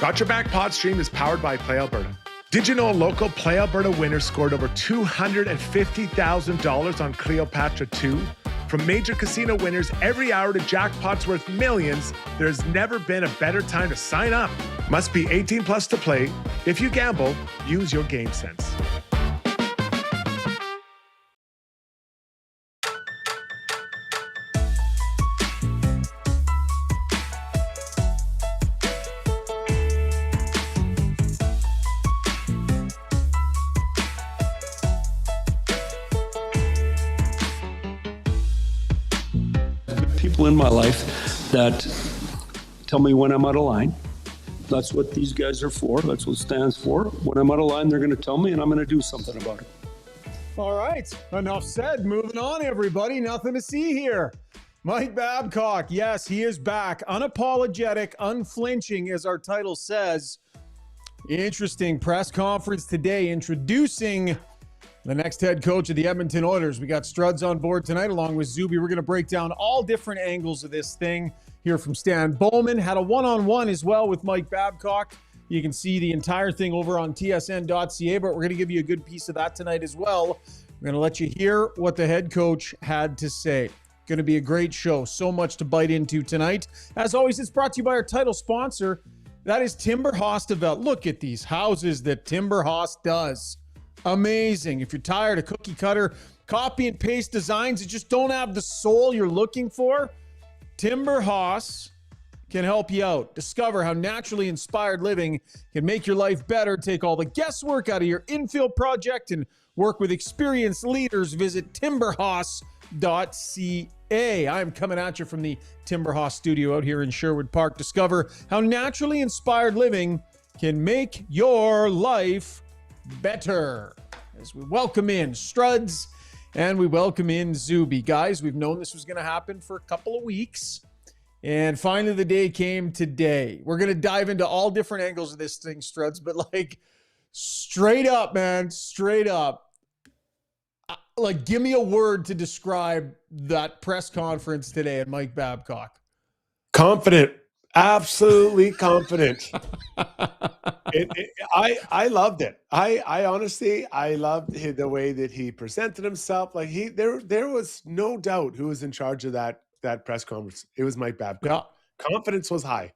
Got Your Back Pod Stream is powered by Play Alberta. Did you know a local Play Alberta winner scored over $250,000 on Cleopatra 2? From major casino winners every hour to jackpots worth millions, there's never been a better time to sign up. Must be 18 plus to play. If you gamble, use your game sense. People in my life that tell me when I'm out of line. That's what these guys are for. That's what it stands for. When I'm out of line, they're going to tell me, and I'm going to do something about it. All right. Enough said. Moving on, everybody. Nothing to see here. Mike Babcock. Yes, he is back. Unapologetic, unflinching, as our title says. Interesting press conference today introducing the next head coach of the Edmonton Oilers. We got Struds on board tonight along with Zuby. We're going to break down all different angles of this thing. Hear from Stan Bowman. Had a one-on-one as well with Mike Babcock. You can see the entire thing over on tsn.ca, but we're going to give you a good piece of that tonight as well. We're going to let you hear what the head coach had to say. Going to be a great show. So much to bite into tonight. As always, it's brought to you by our title sponsor. That is Timber House Development. Look at these houses that Timber House does. Amazing. If you're tired of cookie cutter, copy and paste designs that just don't have the soul you're looking for, Timber House can help you out. Discover how naturally inspired living can make your life better. Take all the guesswork out of your infill project and work with experienced leaders. Visit timberhouse.ca. I'm coming at you from the Timber House studio out here in Sherwood Park. Discover how naturally inspired living can make your life better. As we welcome in Struds and we welcome in Zuby. Guys, we've known this was going to happen for a couple of weeks, and finally the day came today. We're going to dive into all different angles of this thing, Struds, but like straight up, man, straight up, like give me a word to describe that press conference today at Mike Babcock. Confident. Absolutely confident. I loved it. I honestly, I loved the way that he presented himself. Like there was no doubt who was in charge of that press conference. It was Mike Babcock. Yeah. Confidence was high.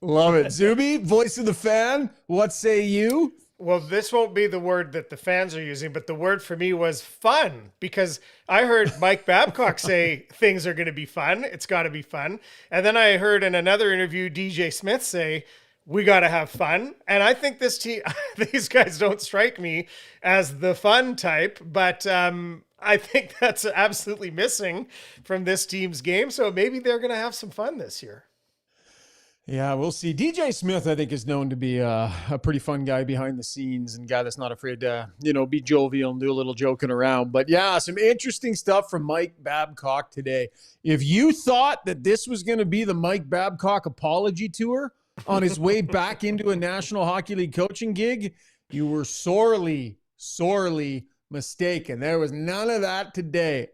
Love it. Zuby, voice of the fan. What say you? Well, this won't be the word that the fans are using, but the word for me was fun, because I heard Mike Babcock say things are going to be fun. It's got to be fun. And then I heard in another interview, DJ Smith say, we got to have fun. And I think this team, these guys don't strike me as the fun type, but I think that's absolutely missing from this team's game. So maybe they're going to have some fun this year. Yeah, we'll see. DJ Smith, I think, is known to be a pretty fun guy behind the scenes and guy that's not afraid to, be jovial and do a little joking around. But yeah, some interesting stuff from Mike Babcock today. If you thought that this was going to be the Mike Babcock apology tour on his way back into a National Hockey League coaching gig, you were sorely, sorely mistaken. There was none of that today.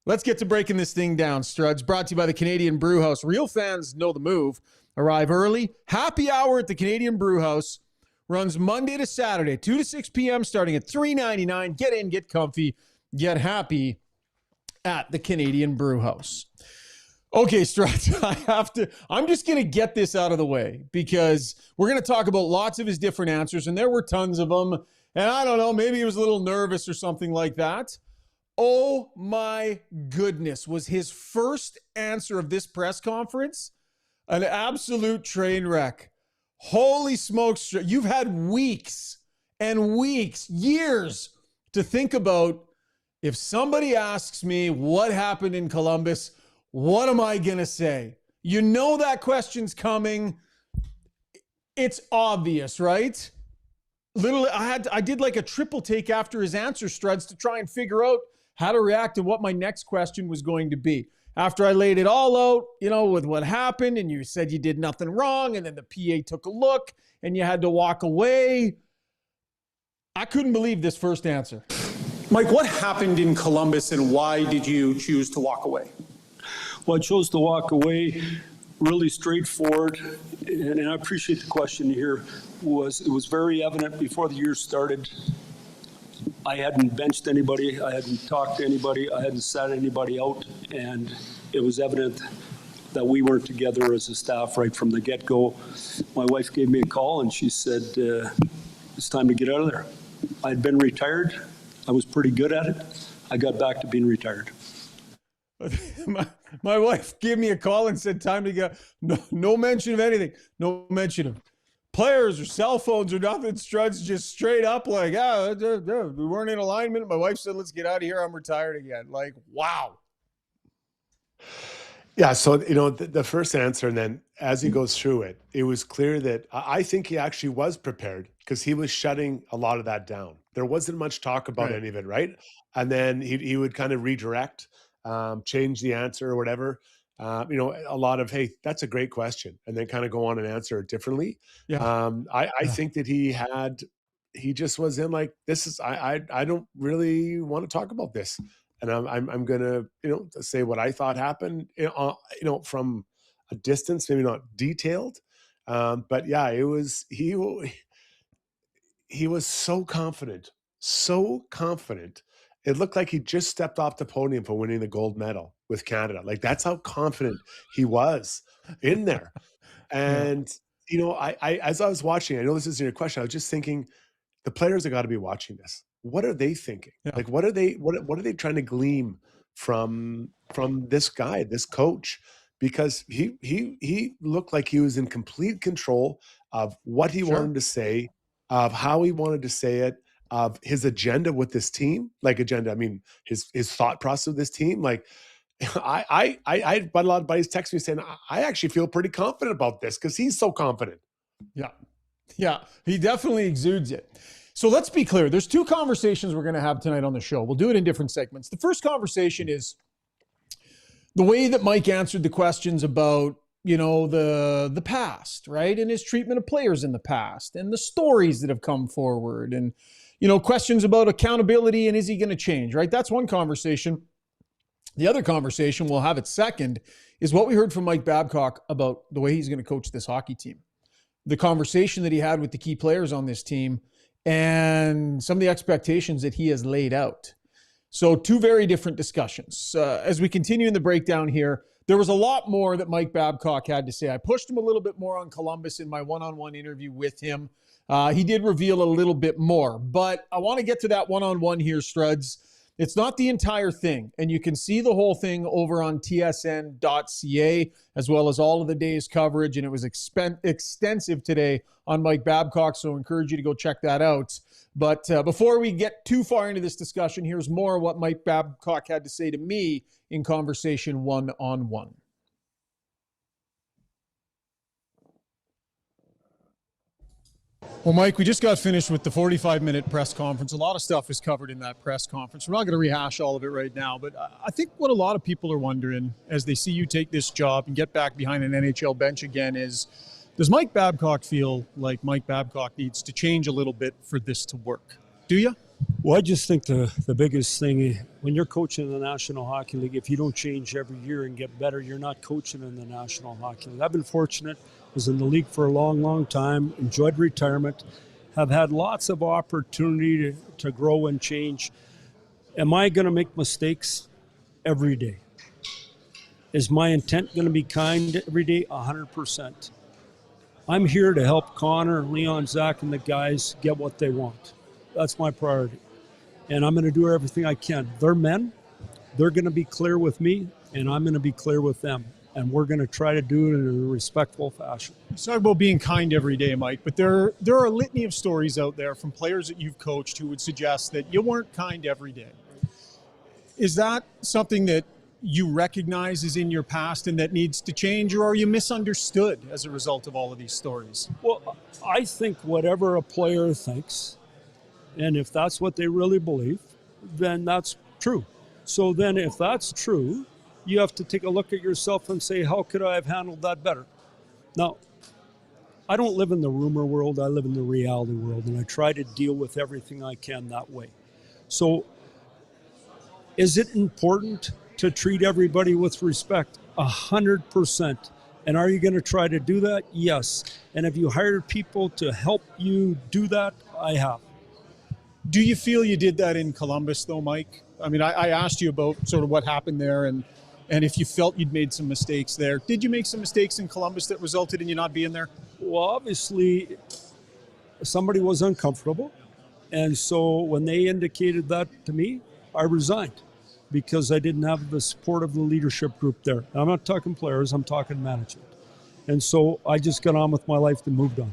Let's get to breaking this thing down, Struds. Brought to you by the Canadian Brew House. Real fans know the move. Arrive early. Happy hour at the Canadian Brew House runs Monday to Saturday, 2 to 6 p.m., starting at $3.99. Get in, get comfy, get happy at the Canadian Brew House. Okay, Struts, I'm just going to get this out of the way because we're going to talk about lots of his different answers, and there were tons of them. And I don't know, maybe he was a little nervous or something like that. Oh my goodness, was his first answer of this press conference an absolute train wreck. Holy smokes. You've had weeks and weeks, years to think about, if somebody asks me what happened in Columbus, what am I going to say? You know that question's coming. It's obvious, right? Literally, I did like a triple take after his answer, Struds, to try and figure out how to react to what my next question was going to be. After I laid it all out, with what happened, and you said you did nothing wrong, and then the PA took a look, and you had to walk away. I couldn't believe this first answer. Mike, what happened in Columbus, and why did you choose to walk away? Well, I chose to walk away really straightforward, and I appreciate the question here. It was very evident before the year started. I hadn't benched anybody, I hadn't talked to anybody, I hadn't sat anybody out, and it was evident that we weren't together as a staff right from the get-go. My wife gave me a call and she said, it's time to get out of there. I'd been retired. I was pretty good at it. I got back to being retired. My wife gave me a call and said, time to go. No mention of anything. No mention of players or cell phones or nothing. Struds just straight up like, we weren't in alignment. My wife said, let's get out of here. I'm retired again. Like, wow. Yeah, so, the first answer, and then as he goes through it, it was clear that I think he actually was prepared because he was shutting a lot of that down. There wasn't much talk about any of it, right? And then he would kind of redirect, change the answer or whatever. A lot of, hey, that's a great question, and then kind of go on and answer it differently. Yeah. I think that he just was in like, this is, I don't really want to talk about this. And I'm gonna, say what I thought happened, from a distance, maybe not detailed, but yeah, it was he was so confident. It looked like he just stepped off the podium for winning the gold medal with Canada. Like that's how confident he was in there. And I as I was watching, I know this isn't your question. I was just thinking, the players have got to be watching this. What are they thinking? Yeah. Like, what are they trying to glean from this guy, this coach? Because he looked like he was in complete control of what he wanted to say, of how he wanted to say it, of his agenda with this team. Like agenda, I mean his thought process with this team. Like I had a lot of buddies text me saying, I actually feel pretty confident about this because he's so confident. Yeah, he definitely exudes it. So let's be clear. There's two conversations we're going to have tonight on the show. We'll do it in different segments. The first conversation is the way that Mike answered the questions about, the past, right? And his treatment of players in the past and the stories that have come forward and, questions about accountability and is he going to change, right? That's one conversation. The other conversation, we'll have it second, is what we heard from Mike Babcock about the way he's going to coach this hockey team. The conversation that he had with the key players on this team and some of the expectations that he has laid out. So two very different discussions. As we continue in the breakdown here, there was a lot more that Mike Babcock had to say. I pushed him a little bit more on Columbus in my one-on-one interview with him. He did reveal a little bit more, but I want to get to that one-on-one here, Struds. It's not the entire thing, and you can see the whole thing over on tsn.ca, as well as all of the day's coverage, and it was extensive today on Mike Babcock, so I encourage you to go check that out. But before we get too far into this discussion, here's more of what Mike Babcock had to say to me in conversation one-on-one. Well, Mike, we just got finished with the 45-minute press conference. A lot of stuff is covered in that press conference. We're not going to rehash all of it right now, but I think what a lot of people are wondering as they see you take this job and get back behind an NHL bench again is, does Mike Babcock feel like Mike Babcock needs to change a little bit for this to work? Do you? Well, I just think the biggest thing, when you're coaching the National Hockey League, if you don't change every year and get better, you're not coaching in the National Hockey League. I've been fortunate, was in the league for a long, long time, enjoyed retirement, have had lots of opportunity to grow and change. Am I going to make mistakes every day? Is my intent going to be kind every day? 100%. I'm here to help Connor, Leon, Zach, and the guys get what they want. That's my priority. And I'm going to do everything I can. They're men. They're going to be clear with me, and I'm going to be clear with them. And we're going to try to do it in a respectful fashion. You talk about being kind every day, Mike, but there are a litany of stories out there from players that you've coached who would suggest that you weren't kind every day. Is that something that you recognize is in your past and that needs to change, or are you misunderstood as a result of all of these stories? Well, I think whatever a player thinks, and if that's what they really believe, then that's true. So then if that's true, you have to take a look at yourself and say, how could I have handled that better? Now, I don't live in the rumor world, I live in the reality world, and I try to deal with everything I can that way. So is it important to treat everybody with respect? 100%. And are you going to try to do that? Yes. And have you hired people to help you do that? I have. Do you feel you did that in Columbus, though, Mike? I mean, I asked you about sort of what happened there and if you felt you'd made some mistakes there. Did you make some mistakes in Columbus that resulted in you not being there? Well, obviously, somebody was uncomfortable. And so when they indicated that to me, I resigned because I didn't have the support of the leadership group there. I'm not talking players, I'm talking management. And so I just got on with my life and moved on.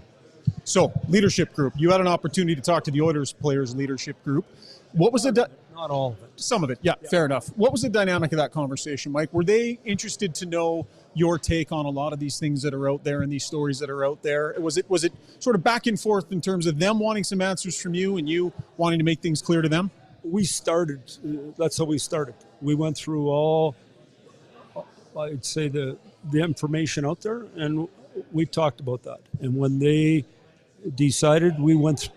So, leadership group. You had an opportunity to talk to the Oilers players' leadership group. What was the... Not all of it. Some of it, yeah, fair enough. What was the dynamic of that conversation, Mike? Were they interested to know your take on a lot of these things that are out there and these stories that are out there? Was it sort of back and forth in terms of them wanting some answers from you and you wanting to make things clear to them? We started, that's how we started. We went through all, I'd say, the information out there, and we talked about that. And when they decided, we went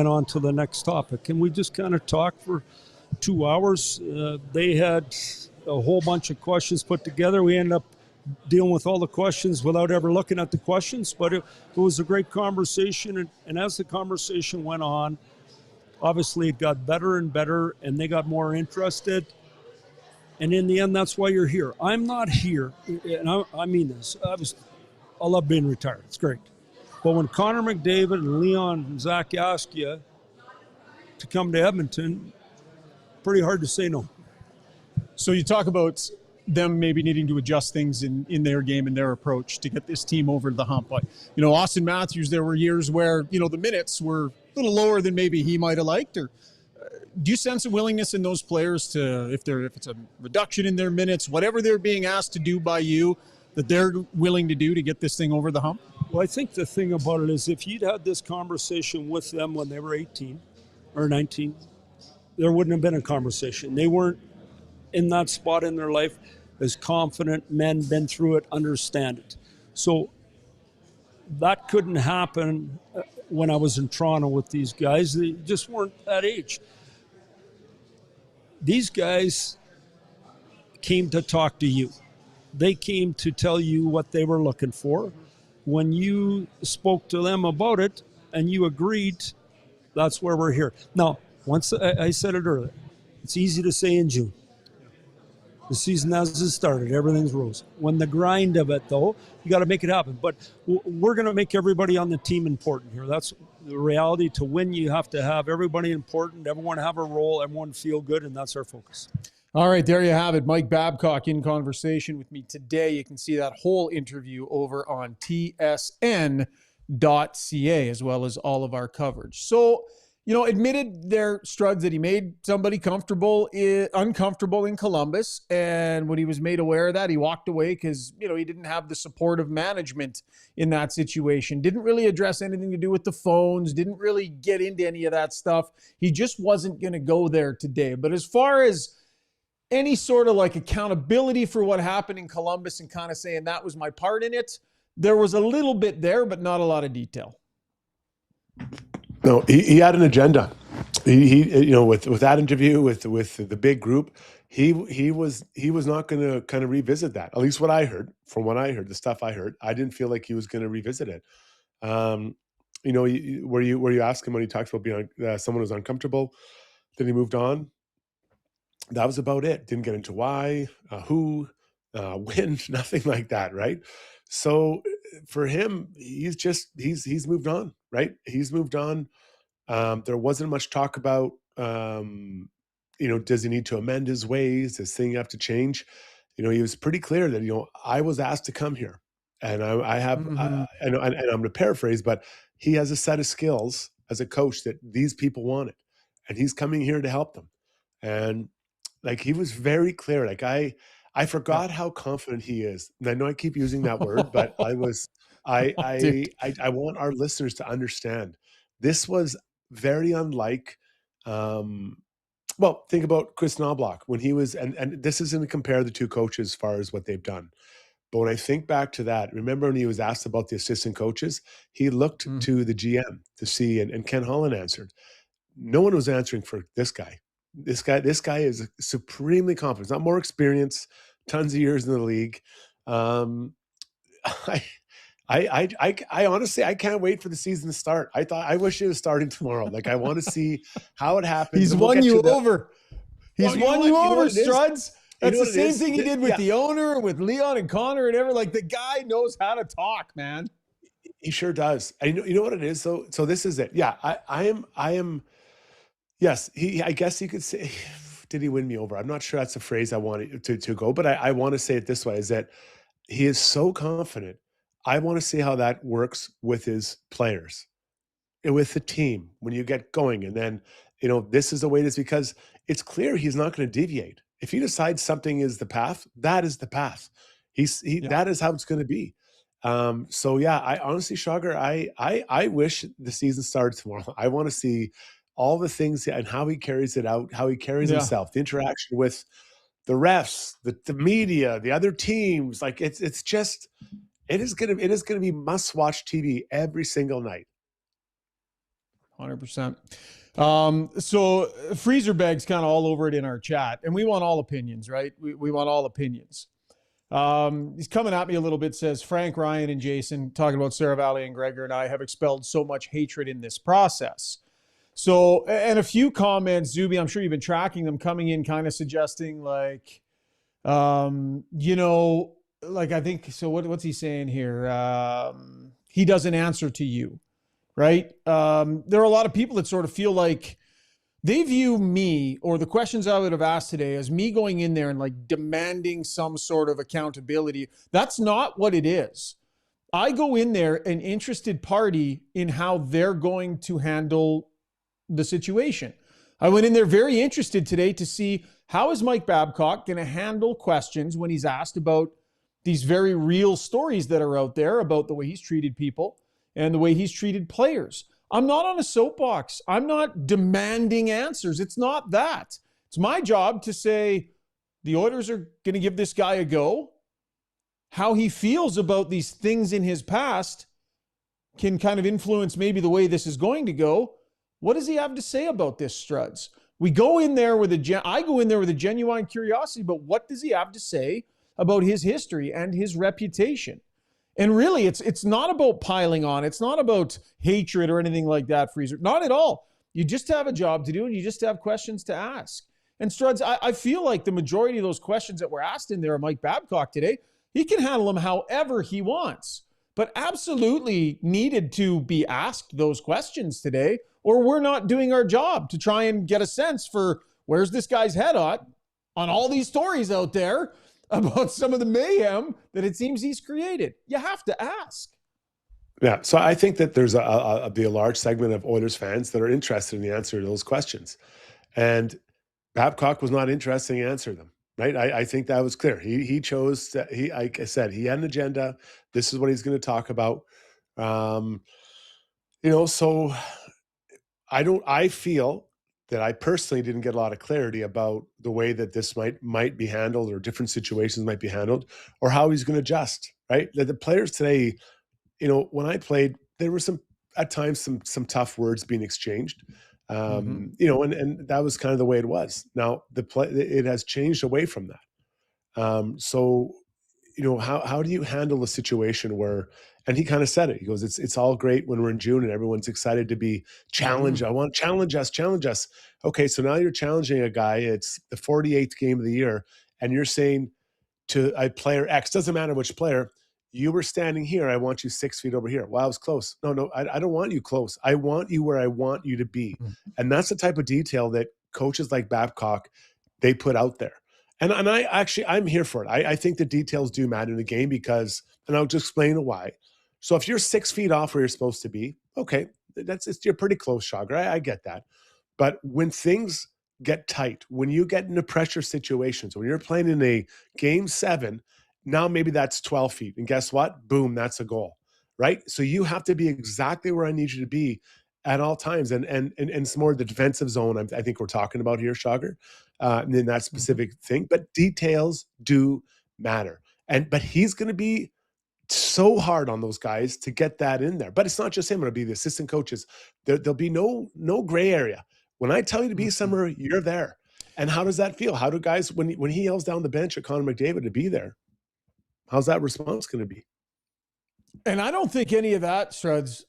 on to the next topic, and we just kind of talked for 2 hours. They had a whole bunch of questions put together. We ended up dealing with all the questions without ever looking at the questions, but it was a great conversation. And as the conversation went on, obviously it got better and better, and they got more interested. And in the end, that's why you're here. I'm not here, and I mean this. I love being retired. It's great. But when Connor McDavid and Leon and Zach ask you to come to Edmonton, pretty hard to say no. So you talk about them maybe needing to adjust things in their game and their approach to get this team over the hump. But, Austin Matthews, there were years where, the minutes were a little lower than maybe he might have liked. Or do you sense a willingness in those players to, if it's a reduction in their minutes, whatever they're being asked to do by you, that they're willing to do to get this thing over the hump? Well, I think the thing about it is if you'd had this conversation with them when they were 18 or 19, there wouldn't have been a conversation. They weren't in that spot in their life as confident men, been through it, understand it. So that couldn't happen when I was in Toronto with these guys. They just weren't that age. These guys came to talk to you. They came to tell you what they were looking for. When you spoke to them about it and you agreed, that's where we're here. Now, once I said it earlier, it's easy to say in June. The season hasn't started. Everything's rosy. When the grind of it, though, you got to make it happen. But we're going to make everybody on the team important here. That's the reality. To win, you have to have everybody important, everyone have a role, everyone feel good, and that's our focus. All right, there you have it. Mike Babcock in conversation with me today. You can see that whole interview over on tsn.ca, as well as all of our coverage. So, admitted there, Struds, that he made somebody uncomfortable in Columbus. And when he was made aware of that, he walked away because, he didn't have the support of management in that situation. Didn't really address anything to do with the phones. Didn't really get into any of that stuff. He just wasn't going to go there today. But as far as any sort of accountability for what happened in Columbus and kind of saying that was my part in it, there was a little bit there, but not a lot of detail. No, he had an agenda. He with that interview with the big group, he was not going to kind of revisit that. At least what I heard, the stuff I heard, I didn't feel like he was going to revisit it. Where you asked him when he talked about being someone who's uncomfortable, then he moved on. That was about it. Didn't get into why, who, when, nothing like that, right? So for him, he's moved on, right? He's moved on. There wasn't much talk about, does he need to amend his ways? Does thing have to change? He was pretty clear that, I was asked to come here, and I have, and I'm going to paraphrase, but he has a set of skills as a coach that these people wanted, and he's coming here to help them. And he was very clear. I forgot how confident he is. And I know I keep using that word, but I want our listeners to understand this was very unlike, think about Chris Knobloch when he was, and this isn't to compare the two coaches as far as what they've done. But when I think back to that, remember when he was asked about the assistant coaches, he looked to the GM to see, and Ken Holland answered. No one was answering for this guy. This guy is supremely confident. Not more experience, tons of years in the league. I honestly, I can't wait for the season to start. I wish it was starting tomorrow. Like, I want to see how it happens. He's and we'll won get you to the- over. He's Well, you know won what? you You know over, what it is? Struds. You That's know the what it same is? thing he did with Yeah. the owner and with Leon and Connor and everything. Like, the guy knows how to talk, man. He sure does. And you know what it is? So this is it. Yeah, I am. Yes, I guess you could say, did he win me over? I'm not sure that's a phrase I want to go, but I want to say it this way: is that he is so confident. I want to see how that works with his players, and with the team when you get going, and then this is the way it is, because it's clear he's not going to deviate. If he decides something is the path, that is the path. That is how it's going to be. So yeah, I honestly, Shaugger, I wish the season started tomorrow. I want to see all the things and how he carries it out, how he carries himself, the interaction with the refs, the media, the other teams. Like it is going to be must watch TV every single night. 100%. So Freezer Bag's kind of all over it in our chat, and we want all opinions, right? We want all opinions. He's coming at me a little bit, says Frank, Ryan, and Jason, talking about Sarah Valley and Gregor and I have expelled so much hatred in this process. So, and a few comments, Zuby, I'm sure you've been tracking them, coming in kind of suggesting like, like I think, so what's he saying here? He doesn't answer to you, right? There are a lot of people that sort of feel like they view me, or the questions I would have asked today, as me going in there and like demanding some sort of accountability. That's not what it is. I go in there an interested party in how they're going to handle the situation. I went in there very interested today to see how is Mike Babcock going to handle questions when he's asked about these very real stories that are out there about the way he's treated people and the way he's treated players. I'm not on a soapbox. I'm not demanding answers. It's not that. It's my job to say the Oilers are going to give this guy a go. How he feels about these things in his past can kind of influence maybe the way this is going to go. What does he have to say about this, Struds? I go in there with a genuine curiosity, but what does he have to say about his history and his reputation? And really, it's not about piling on. It's not about hatred or anything like that, Freezer. Not at all. You just have a job to do, and you just have questions to ask. And Struds, I feel like the majority of those questions that were asked in there of Mike Babcock today, he can handle them however he wants. But absolutely needed to be asked those questions today, or we're not doing our job to try and get a sense for where's this guy's head at on all these stories out there about some of the mayhem that it seems he's created. You have to ask. Yeah, so I think that there's a large segment of Oilers fans that are interested in the answer to those questions. And Babcock was not interested in answering them, right? I think that was clear. He chose, like I said, he had an agenda. This is what he's going to talk about. So I feel that I personally didn't get a lot of clarity about the way that this might be handled, or different situations might be handled, or how he's going to adjust, right? The players today, when I played, there were at times some tough words being exchanged, and that was kind of the way it was. Now it has changed away from that. So how do you handle a situation where, and he kind of said it, he goes, it's all great when we're in June and everyone's excited to be challenged. I want challenge us. Okay. So now you're challenging a guy. It's the 48th game of the year. And you're saying to a player X, doesn't matter which player, you were standing here. I want you 6 feet over here. Well, I was close. No, I don't want you close. I want you where I want you to be. And that's the type of detail that coaches like Babcock, they put out there. And I'm here for it. I think the details do matter in the game because, and I'll just explain why. So if you're 6 feet off where you're supposed to be, okay, you're pretty close, Shaugger. I get that. But when things get tight, when you get into pressure situations, when you're playing in a game 7, now maybe that's 12 feet. And guess what? Boom, that's a goal, right? So you have to be exactly where I need you to be at all times. And it's more the defensive zone I think we're talking about here, Shaugger, and in that specific thing. But details do matter. But he's going to be so hard on those guys to get that in there. But it's not just him. It'll be the assistant coaches. There'll be no gray area. When I tell you to be somewhere, you're there. And how does that feel? How do guys, when he yells down the bench at Connor McDavid to be there, how's that response going to be? And I don't think any of that, Struds,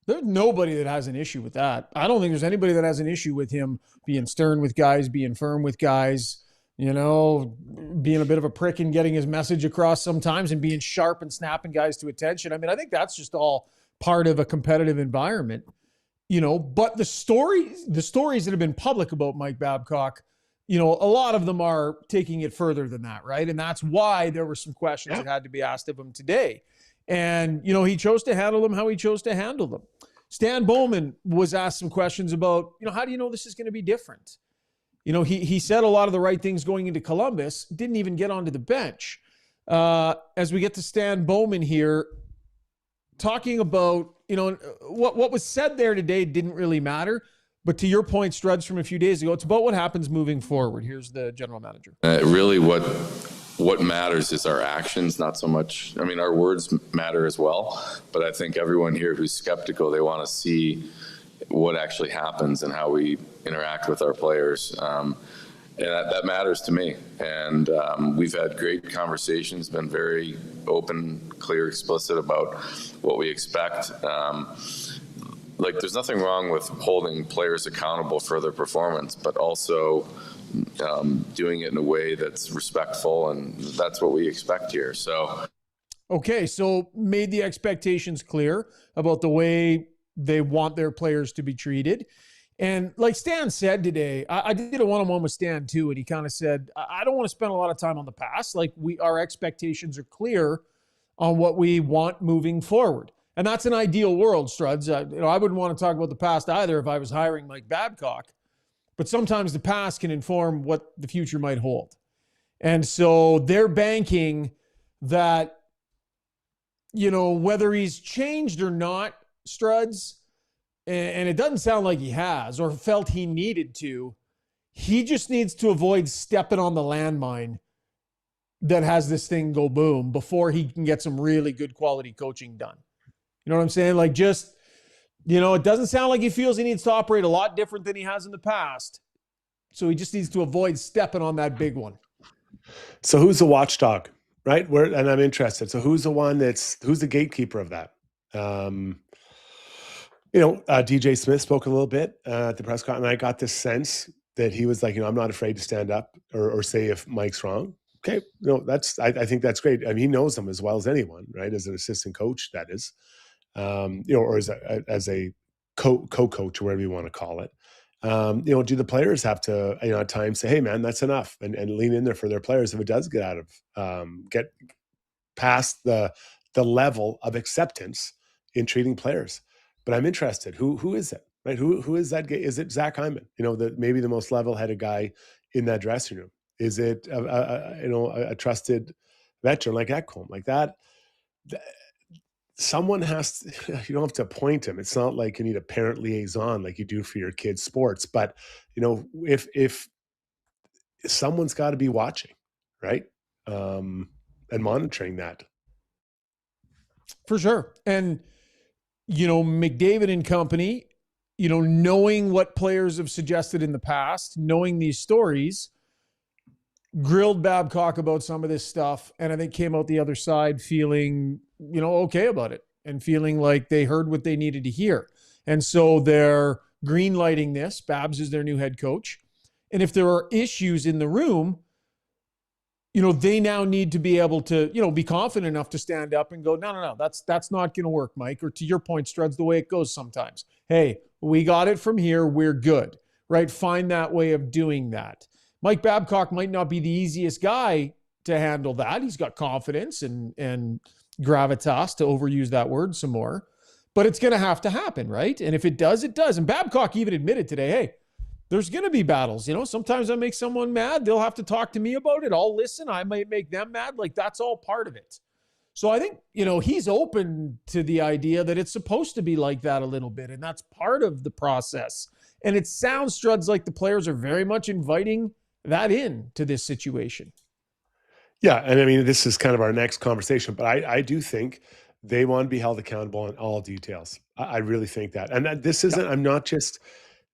there's nobody that has an issue with that. I don't think there's anybody that has an issue with him being stern with guys, being firm with guys, being a bit of a prick and getting his message across sometimes and being sharp and snapping guys to attention. I mean, I think that's just all part of a competitive environment, but the stories that have been public about Mike Babcock, a lot of them are taking it further than that, right? And that's why there were some questions that had to be asked of him today. And, he chose to handle them how he chose to handle them. Stan Bowman was asked some questions about, how do you know this is going to be different? He said a lot of the right things going into Columbus, didn't even get onto the bench. As we get to Stan Bowman here, talking about, what was said there today didn't really matter. But to your point, Struds, from a few days ago, it's about what happens moving forward. Here's the general manager. Really what matters is our actions, not so much. I mean, our words matter as well, but I think everyone here who's skeptical, they want to see what actually happens and how we interact with our players. And that matters to me. And we've had great conversations, been very open, clear, explicit about what we expect. There's nothing wrong with holding players accountable for their performance, but also doing it in a way that's respectful, and that's what we expect here. So, okay, so made the expectations clear about the way they want their players to be treated. And like Stan said today, I did a one-on-one with Stan too, and he kind of said, I don't want to spend a lot of time on the past. Our expectations are clear on what we want moving forward. And that's an ideal world, Struds. I wouldn't want to talk about the past either if I was hiring Mike Babcock. But sometimes the past can inform what the future might hold. And so they're banking that, whether he's changed or not, Struds, and it doesn't sound like he has or felt he needed to, he just needs to avoid stepping on the landmine that has this thing go boom before he can get some really good quality coaching done. You know what I'm saying? It doesn't sound like he feels he needs to operate a lot different than he has in the past. So he just needs to avoid stepping on that big one. So who's the watchdog, right? And I'm interested. So who's the gatekeeper of that? DJ Smith spoke a little bit at the press conference, and I got this sense that he was like, I'm not afraid to stand up or say if Mike's wrong. Okay, I think that's great. I mean, he knows them as well as anyone, right? As an assistant coach, that is. Or as a co-coach or whatever you want to call it. Do the players have to, at times say, hey man, that's enough, and lean in there for their players if it does get past the level of acceptance in treating players. But I'm interested, who is it, right? Who is that guy? Is it Zach Hyman? Maybe the most level-headed guy in that dressing room. Is it a trusted veteran like Ekholm, like that? Someone has to, you don't have to appoint him. It's not like you need a parent liaison like you do for your kids' sports. But, if someone's got to be watching, right? And monitoring that. For sure. And, McDavid and company, knowing what players have suggested in the past, knowing these stories, grilled Babcock about some of this stuff, and I think came out the other side feeling, okay about it and feeling like they heard what they needed to hear. And so they're green lighting this. Babs is their new head coach. And if there are issues in the room, they now need to be able to, be confident enough to stand up and go, no, that's not going to work, Mike. Or to your point, Struds, the way it goes sometimes. Hey, we got it from here. We're good, right? Find that way of doing that. Mike Babcock might not be the easiest guy to handle that. He's got confidence and gravitas, to overuse that word some more, but it's going to have to happen, right? And if it does, it does. And Babcock even admitted today, hey, there's going to be battles. Sometimes I make someone mad. They'll have to talk to me about it. I'll listen. I might make them mad. That's all part of it. So I think, he's open to the idea that it's supposed to be like that a little bit. And that's part of the process. And it sounds, Struds, like the players are very much inviting that in to this situation. Yeah. And I mean, this is kind of our next conversation, but I do think they want to be held accountable in all details. I really think that. And this isn't, I'm not just,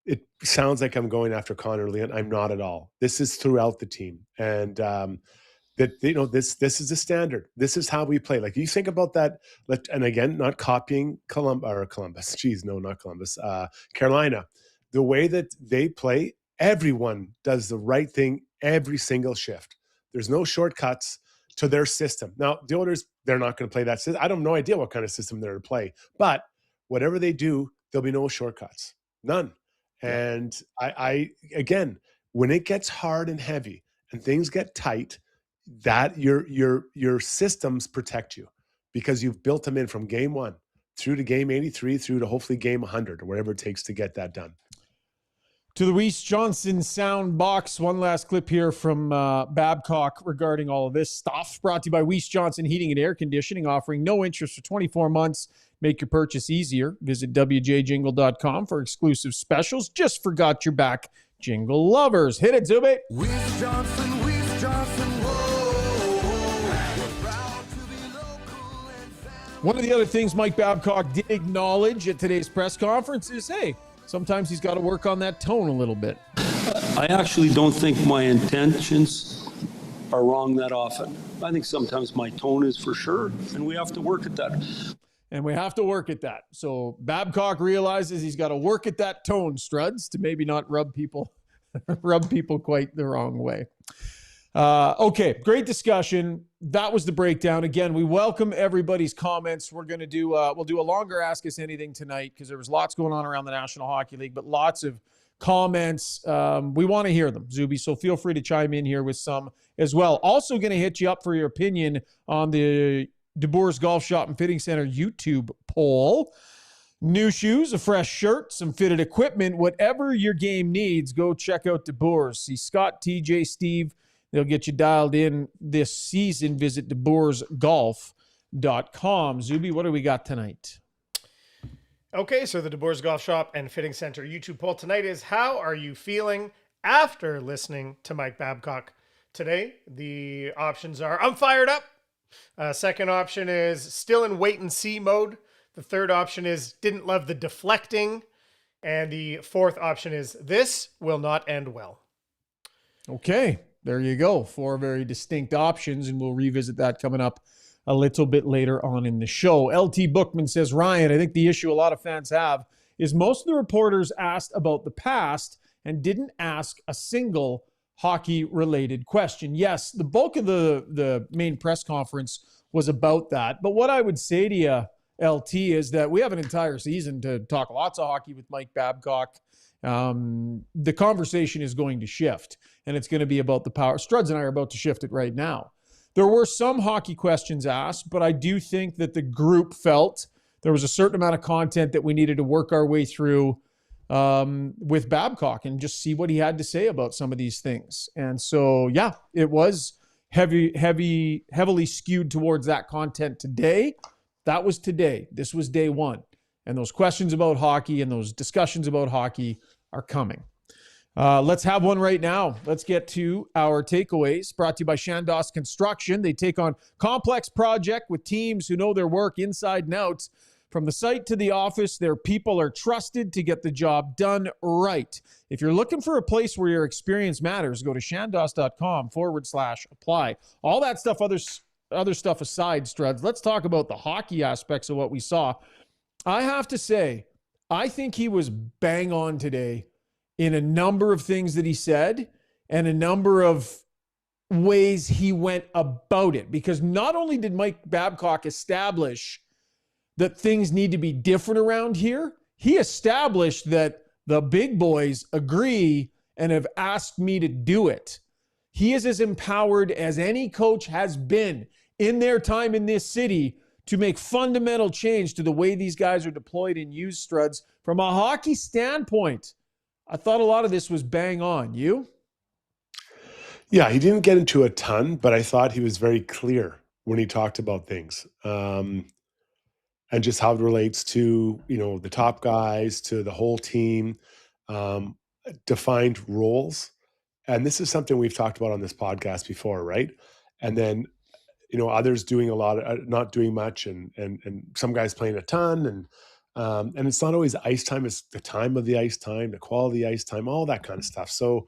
it sounds like I'm going after Connor Leon. I'm not at all. This is throughout the team. And that, this is the standard. This is how we play. Like, you think about that. And again, not copying Columbus. Geez, no, not Columbus. Carolina. The way that they play, everyone does the right thing every single shift. There's no shortcuts to their system. Now, the Oilers, they're not going to play that system. I don't have no idea what kind of system they're to play. But whatever they do, there'll be no shortcuts. None. And I again, when it gets hard and heavy and things get tight, that your systems protect you because you've built them in from game 1 through to game 83 through to hopefully game 100 or whatever it takes to get that done. To the Weiss Johnson sound box, one last clip here from Babcock regarding all of this stuff. Brought to you by Weiss Johnson Heating and Air Conditioning, offering no interest for 24 months. Make your purchase easier. Visit wjjingle.com for exclusive specials. Just forgot your back, jingle lovers. Hit it, Zuby. Weiss Johnson, One of the other things Mike Babcock did acknowledge at today's press conference is, hey, sometimes he's got to work on that tone a little bit. I actually don't think my intentions are wrong that often. I think sometimes my tone is for sure, and we have to work at that. And we have to work at that. So Babcock realizes he's got to work at that tone, Struds, to maybe not rub people quite the wrong way. Okay, great discussion. That was the breakdown. Again, we welcome everybody's comments. We're going to do we'll do a longer Ask Us Anything tonight because there was lots going on around the National Hockey League, but lots of comments. We want to hear them, Zuby, so feel free to chime in here with some as well. Also going to hit you up for your opinion on the DeBoer's Golf Shop and Fitting Center YouTube poll. New shoes, a fresh shirt, some fitted equipment, whatever your game needs, go check out DeBoer's. See Scott, TJ, Steve. They'll get you dialed in this season. Visit DeBoersGolf.com. Zuby, what do we got tonight? Okay, so the DeBoer's Golf Shop and Fitting Center YouTube poll tonight is, how are you feeling after listening to Mike Babcock today? The options are, I'm fired up. Second option is still in wait and see mode. The third option is didn't love the deflecting. And the fourth option is this will not end well. Okay, there you go. 4 very distinct options, and we'll revisit that coming up a little bit later on in the show. LT Bookman says, Ryan, I think the issue a lot of fans have is most of the reporters asked about the past and didn't ask a single hockey-related question. Yes, the bulk of the main press conference was about that. But what I would say to you, LT, is that we have an entire season to talk lots of hockey with Mike Babcock. The conversation is going to shift, and it's going to be about the power. Struds and I are about to shift it right now. There were some hockey questions asked, but I do think that the group felt there was a certain amount of content that we needed to work our way through with Babcock and just see what he had to say about some of these things. And so, yeah, it was heavily skewed towards that content today. That was today. This was day one. And those questions about hockey and those discussions about hockey are coming. Let's have one right now. Let's get to our takeaways, brought to you by Chandos Construction. They take on complex project with teams who know their work inside and out. From the site to the office, their people are trusted to get the job done right. If you're looking for a place where your experience matters, go to chandos.com/apply. All that stuff, other stuff aside, Struds, let's talk about the hockey aspects of what we saw. I have to say, I think he was bang on today in a number of things that he said and a number of ways he went about it. Because not only did Mike Babcock establish that things need to be different around here, he established that the big boys agree and have asked me to do it. He is as empowered as any coach has been in their time in this city to make fundamental change to the way these guys are deployed and used, Struds. From a hockey standpoint, I thought a lot of this was bang on. You? Yeah, he didn't get into a ton, but I thought he was very clear when he talked about things. And just how it relates to, the top guys, to the whole team, defined roles. And this is something we've talked about on this podcast before, right? And then, others doing a lot of, not doing much, and some guys playing a ton, and it's not always ice time, it's the time of the ice time, the quality of the ice time, all that kind of stuff. So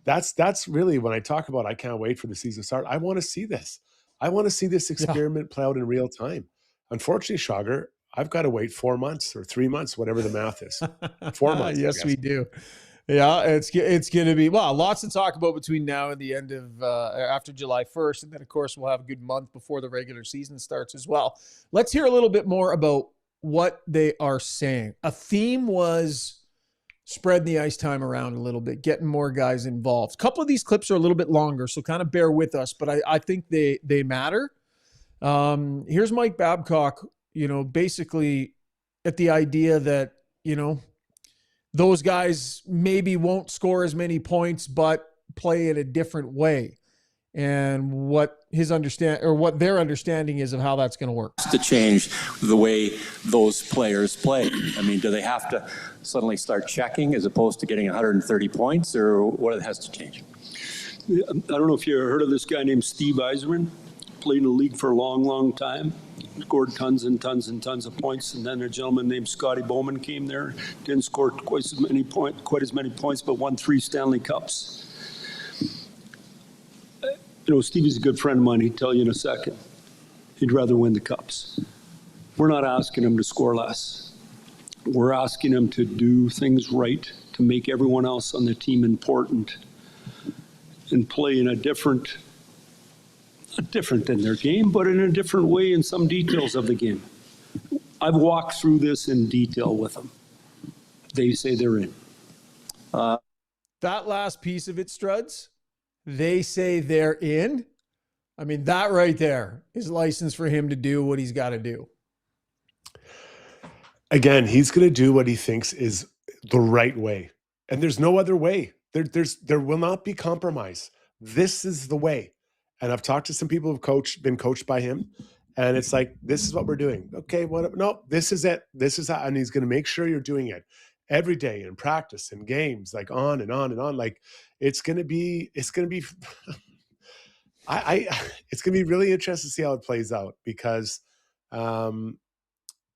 that's really when I talk about I can't wait for the season to start. I want to see this. I want to see this experiment play out in real time. Unfortunately, Shaugger, I've got to wait 4 months or 3 months, whatever the math is. 4 months. Yes, we do. Yeah, it's going to be, well, lots to talk about between now and the end of after July 1st. And then, of course, we'll have a good month before the regular season starts as well. Let's hear a little bit more about what they are saying. A theme was spreading the ice time around a little bit, getting more guys involved. A couple of these clips are a little bit longer, so kind of bear with us, but I think they matter. Here's Mike Babcock, basically at the idea that, those guys maybe won't score as many points, but play in a different way. And what their understanding is of how that's going to work. To change the way those players play. I mean, do they have to suddenly start checking as opposed to getting 130 points, or what has to change? I don't know if you ever heard of this guy named Steve Yzerman. Played in the league for a long, long time. Scored tons and tons and tons of points. And then a gentleman named Scotty Bowman came there. Didn't score quite as many points, but won 3 Stanley Cups. Stevie's a good friend of mine. He'd tell you in a second. He'd rather win the Cups. We're not asking him to score less. We're asking him to do things right, to make everyone else on the team important, and play in a different, not different than their game, but in a different way in some details of the game. I've walked through this in detail with them. They say they're in. That last piece of it, Struds, they say they're in. I mean, that right there is license for him to do what he's got to do. Again, he's going to do what he thinks is the right way. And there's no other way. There will not be compromise. This is the way. And I've talked to some people who've been coached by him. And it's like, this is what we're doing. Okay, no, this is it. This is how, and he's going to make sure you're doing it every day in practice and games, like on and on and on. Like it's going to be it's going to be really interesting to see how it plays out because, one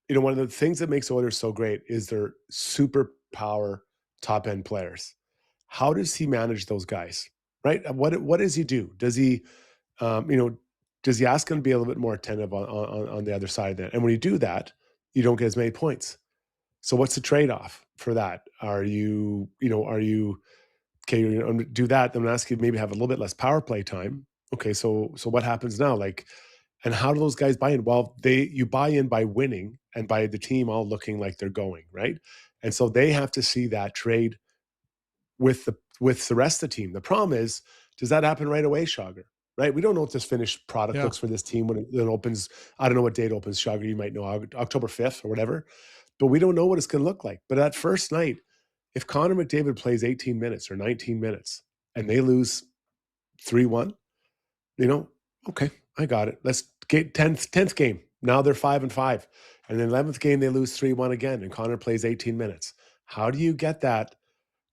of the things that makes Oilers so great is their superpower top end players. How does he manage those guys? Right? What does he do? Does he, does he ask them to be a little bit more attentive on the other side of that? And when you do that, you don't get as many points. So what's the trade-off for that? Are you okay, you're going to do that, then I'm going to ask you to maybe have a little bit less power play time. Okay, so what happens now? And how do those guys buy in? Well, you buy in by winning and by the team all looking like they're going, right? And so they have to see that trade with the rest of the team. The problem is, does that happen right away, Shaugger? Right? We don't know what this finished product looks for this team when it opens. I don't know what date it opens, Shaugger. You might know October 5th or whatever. But we don't know what it's going to look like. But that first night, if Connor McDavid plays 18 minutes or 19 minutes and they lose 3-1, okay, I got it. Let's get 10th game. Now they're 5-5. And then 11th game, they lose 3-1 again, and Connor plays 18 minutes. How do you get that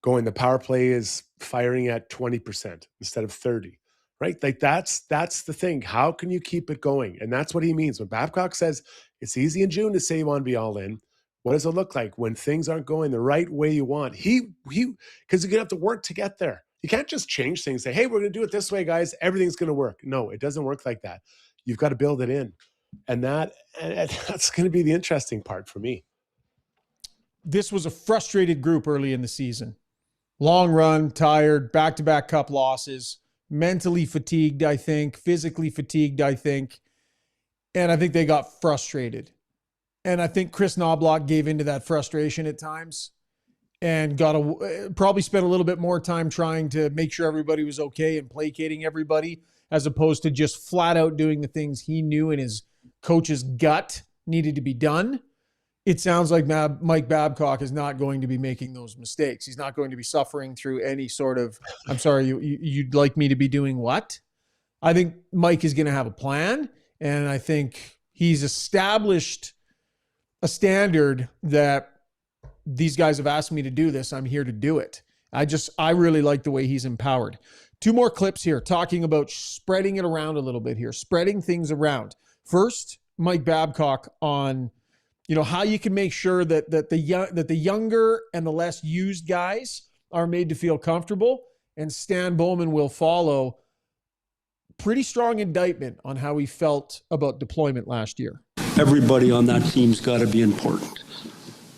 going? The power play is firing at 20% instead of 30, right? Like that's the thing. How can you keep it going? And that's what he means. When Babcock says it's easy in June to say you want to be all in, what does it look like when things aren't going the right way you want? Because you're going to have to work to get there. You can't just change things, say, hey, we're going to do it this way, guys. Everything's going to work. No, it doesn't work like that. You've got to build it in. And that's going to be the interesting part for me. This was a frustrated group early in the season. Long run, tired, back-to-back cup losses, mentally fatigued, I think, physically fatigued, I think. And I think they got frustrated. And I think Chris Knobloch gave into that frustration at times and probably spent a little bit more time trying to make sure everybody was okay and placating everybody as opposed to just flat out doing the things he knew in his coach's gut needed to be done. It sounds like Mike Babcock is not going to be making those mistakes. He's not going to be suffering through any sort of, I'm sorry, you'd like me to be doing what? I think Mike is going to have a plan, and I think he's established a standard that these guys have asked me to do this. I'm here to do it. I really like the way he's empowered. 2 more clips here talking about spreading it around a little bit here, spreading things around. First, Mike Babcock on, how you can make sure that the younger and the less used guys are made to feel comfortable. and Stan Bowman will follow. Pretty strong indictment on how he felt about deployment last year. Everybody on that team's got to be important,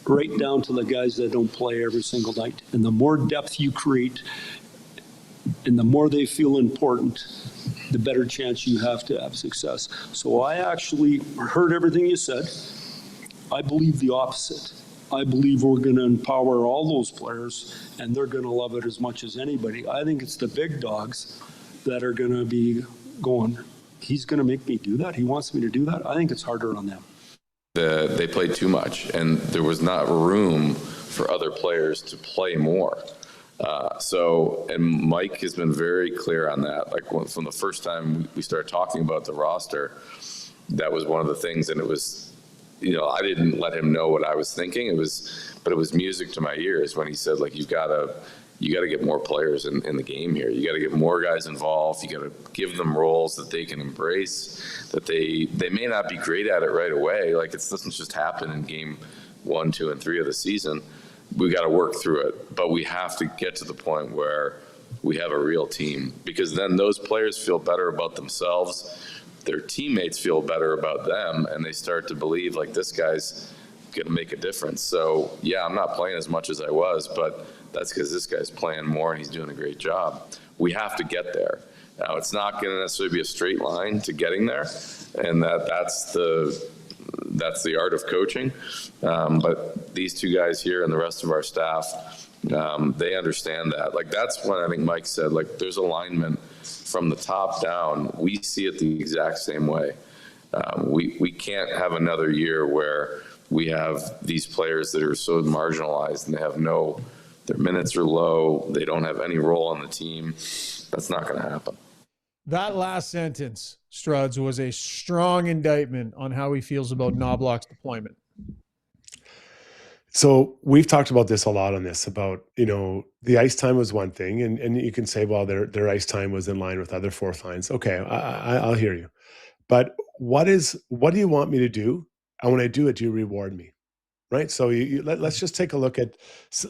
right down to the guys that don't play every single night. And the more depth you create and the more they feel important, the better chance you have to have success. So I actually heard everything you said. I believe the opposite. I believe we're going to empower all those players, and they're going to love it as much as anybody. I think it's the big dogs that are going to be going, he's going to make me do that. He wants me to do that. I think it's harder on them. They played too much, and there was not room for other players to play more. And Mike has been very clear on that. Like from the first time we started talking about the roster, that was one of the things, and it was, I didn't let him know what I was thinking. But it was music to my ears when he said, like, you got to get more players in the game here. You got to get more guys involved. You got to give them roles that they can embrace, that they may not be great at it right away. Like, it doesn't just happen in game 1, 2, and 3 of the season. We got to work through it, but we have to get to the point where we have a real team, because then those players feel better about themselves. Their teammates feel better about them, and they start to believe, like, this guy's going to make a difference. So, yeah, I'm not playing as much as I was, but that's because this guy's playing more and he's doing a great job. We have to get there. Now, it's not going to necessarily be a straight line to getting there, and that's the art of coaching. But these two guys here and the rest of our staff, they understand that. Like, that's when I think Mike said, like, there's alignment from the top down. We see it the exact same way. We can't have another year where we have these players that are so marginalized and they have their minutes are low. They don't have any role on the team. That's not going to happen. That last sentence, Struds, was a strong indictment on how he feels about Knobloch's deployment. So we've talked about this a lot on this, about, the ice time was one thing, and you can say, well, their ice time was in line with other fourth lines. Okay, I'll hear you. But what do you want me to do? And when I do it, do you reward me? Right? So let's just take a look at,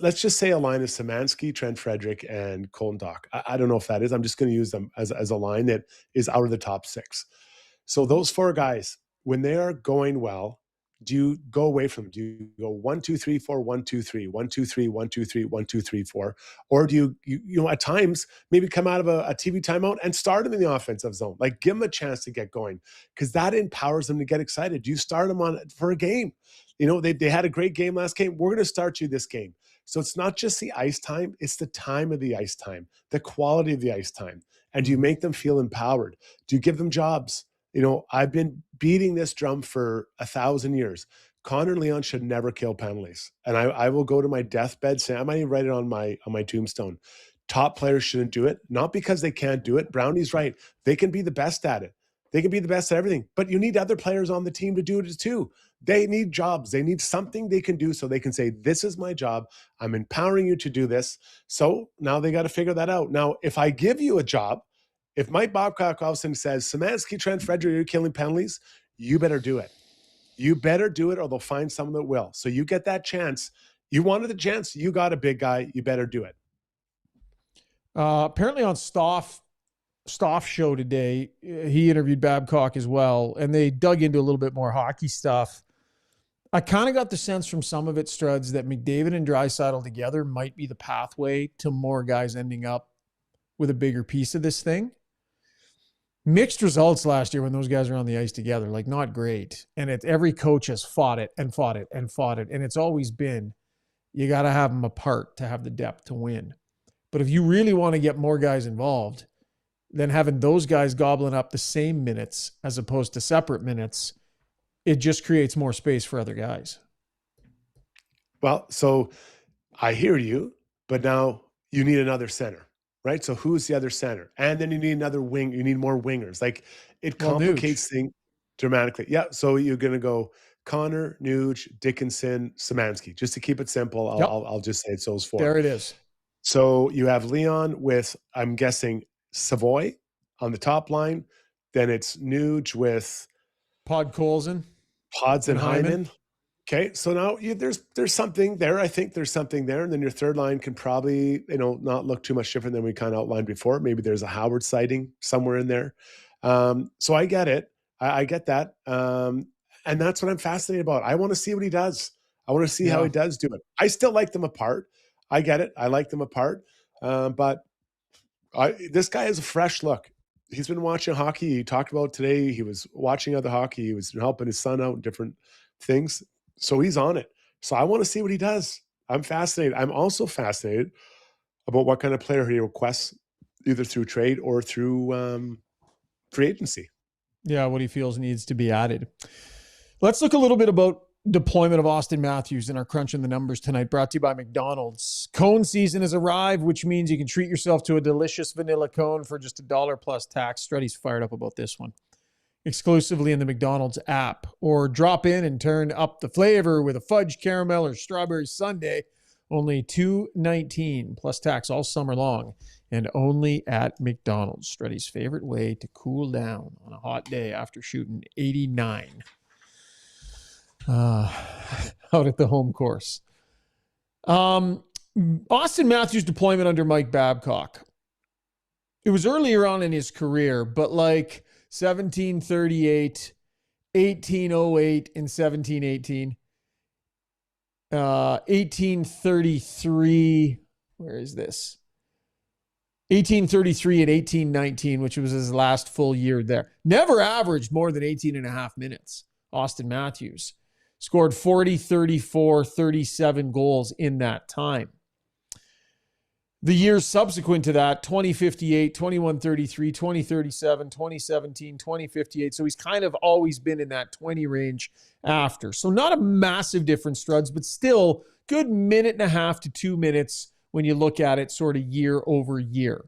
let's just say a line is Szymanski, Trent Frederick, and Colton Dach. I don't know if that is. I'm just going to use them as a line that is out of the top 6. So those 4 guys, when they are going well, do you go away from them? Do you go 1, 2, 3, 4, 1, 2, 3, 1, 2, 3, 1, 2, 3, 1, 2, 3, 4? Or do you at times maybe come out of a TV timeout and start them in the offensive zone? Like, give them a chance to get going, because that empowers them to get excited. Do you start them for a game? They had a great game last game. We're going to start you this game. So it's not just the ice time, it's the time of the ice time, the quality of the ice time. And do you make them feel empowered? Do you give them jobs? I've been beating this drum for 1,000 years. Connor and Leon should never kill penalties. And I will go to my deathbed saying, I might even write it on my tombstone. Top players shouldn't do it, not because they can't do it. Brownie's right. They can be the best at it. They can be the best at everything, but you need other players on the team to do it too. They need jobs. They need something they can do so they can say, this is my job. I'm empowering you to do this. So now they got to figure that out. Now, if I give you a job, if Mike Babcock all of a sudden says, Szymanski, Trent Frederick, you're killing penalties, you better do it. You better do it, or they'll find someone that will. So you get that chance. You wanted the chance. You got a big guy. You better do it. Apparently on Stoff's show today, he interviewed Babcock as well, and they dug into a little bit more hockey stuff. I kind of got the sense from some of it, Struds, that McDavid and Draisaitl together might be the pathway to more guys ending up with a bigger piece of this thing. Mixed results last year when those guys are on the ice together, like, not great. And every coach has fought it and fought it and fought it. And it's always been, you got to have them apart to have the depth to win. But if you really want to get more guys involved, then having those guys gobbling up the same minutes as opposed to separate minutes, it just creates more space for other guys. Well, so I hear you, but now you need another center. Right? So who's the other center? And then you need another wing. You need more wingers. Like, it complicates things dramatically. Yeah. So you're going to go Connor, Nuge, Dickinson, Szymanski. Just to keep it simple, I'll just say it's those 4. There it is. So you have Leon with, I'm guessing, Savoy on the top line. Then it's Nuge with Podkolzin. Pods and Hyman. Okay, so now there's something there. I think there's something there, and then your third line can probably not look too much different than we kind of outlined before. Maybe there's a Howard sighting somewhere in there. So I get it. I get that, and that's what I'm fascinated about. I want to see what he does. I want to see how he does do it. I still like them apart. I get it. I like them apart, but this guy has a fresh look. He's been watching hockey. He talked about today. He was watching other hockey. He was helping his son out in different things. So he's on it. So I want to see what he does. I'm fascinated. I'm also fascinated about what kind of player he requests, either through trade or through free agency. Yeah, what he feels needs to be added. Let's look a little bit about deployment of Austin Matthews in our Crunching the Numbers tonight, brought to you by McDonald's. Cone season has arrived, which means you can treat yourself to a delicious vanilla cone for just $1 plus tax. Struddy's fired up about this one. Exclusively in the McDonald's app, or drop in and turn up the flavor with a fudge caramel or strawberry sundae. Only $2.19 plus tax all summer long, and only at McDonald's. Struddy's favorite way to cool down on a hot day after shooting 89 out at the home course. Austin Matthews' deployment under Mike Babcock. It was earlier on in his career, but like 1738, 1808, and 1718. 1833, where is this? 1833 and 1819, which was his last full year there. Never averaged more than 18 and a half minutes. Austin Matthews scored 40, 34, 37 goals in that time. The years subsequent to that, 2058, 2133, 2037, 2017, 2058. So he's kind of always been in that 20 range after. So not a massive difference, Struds, but still good minute and a half to 2 minutes when you look at it sort of year over year.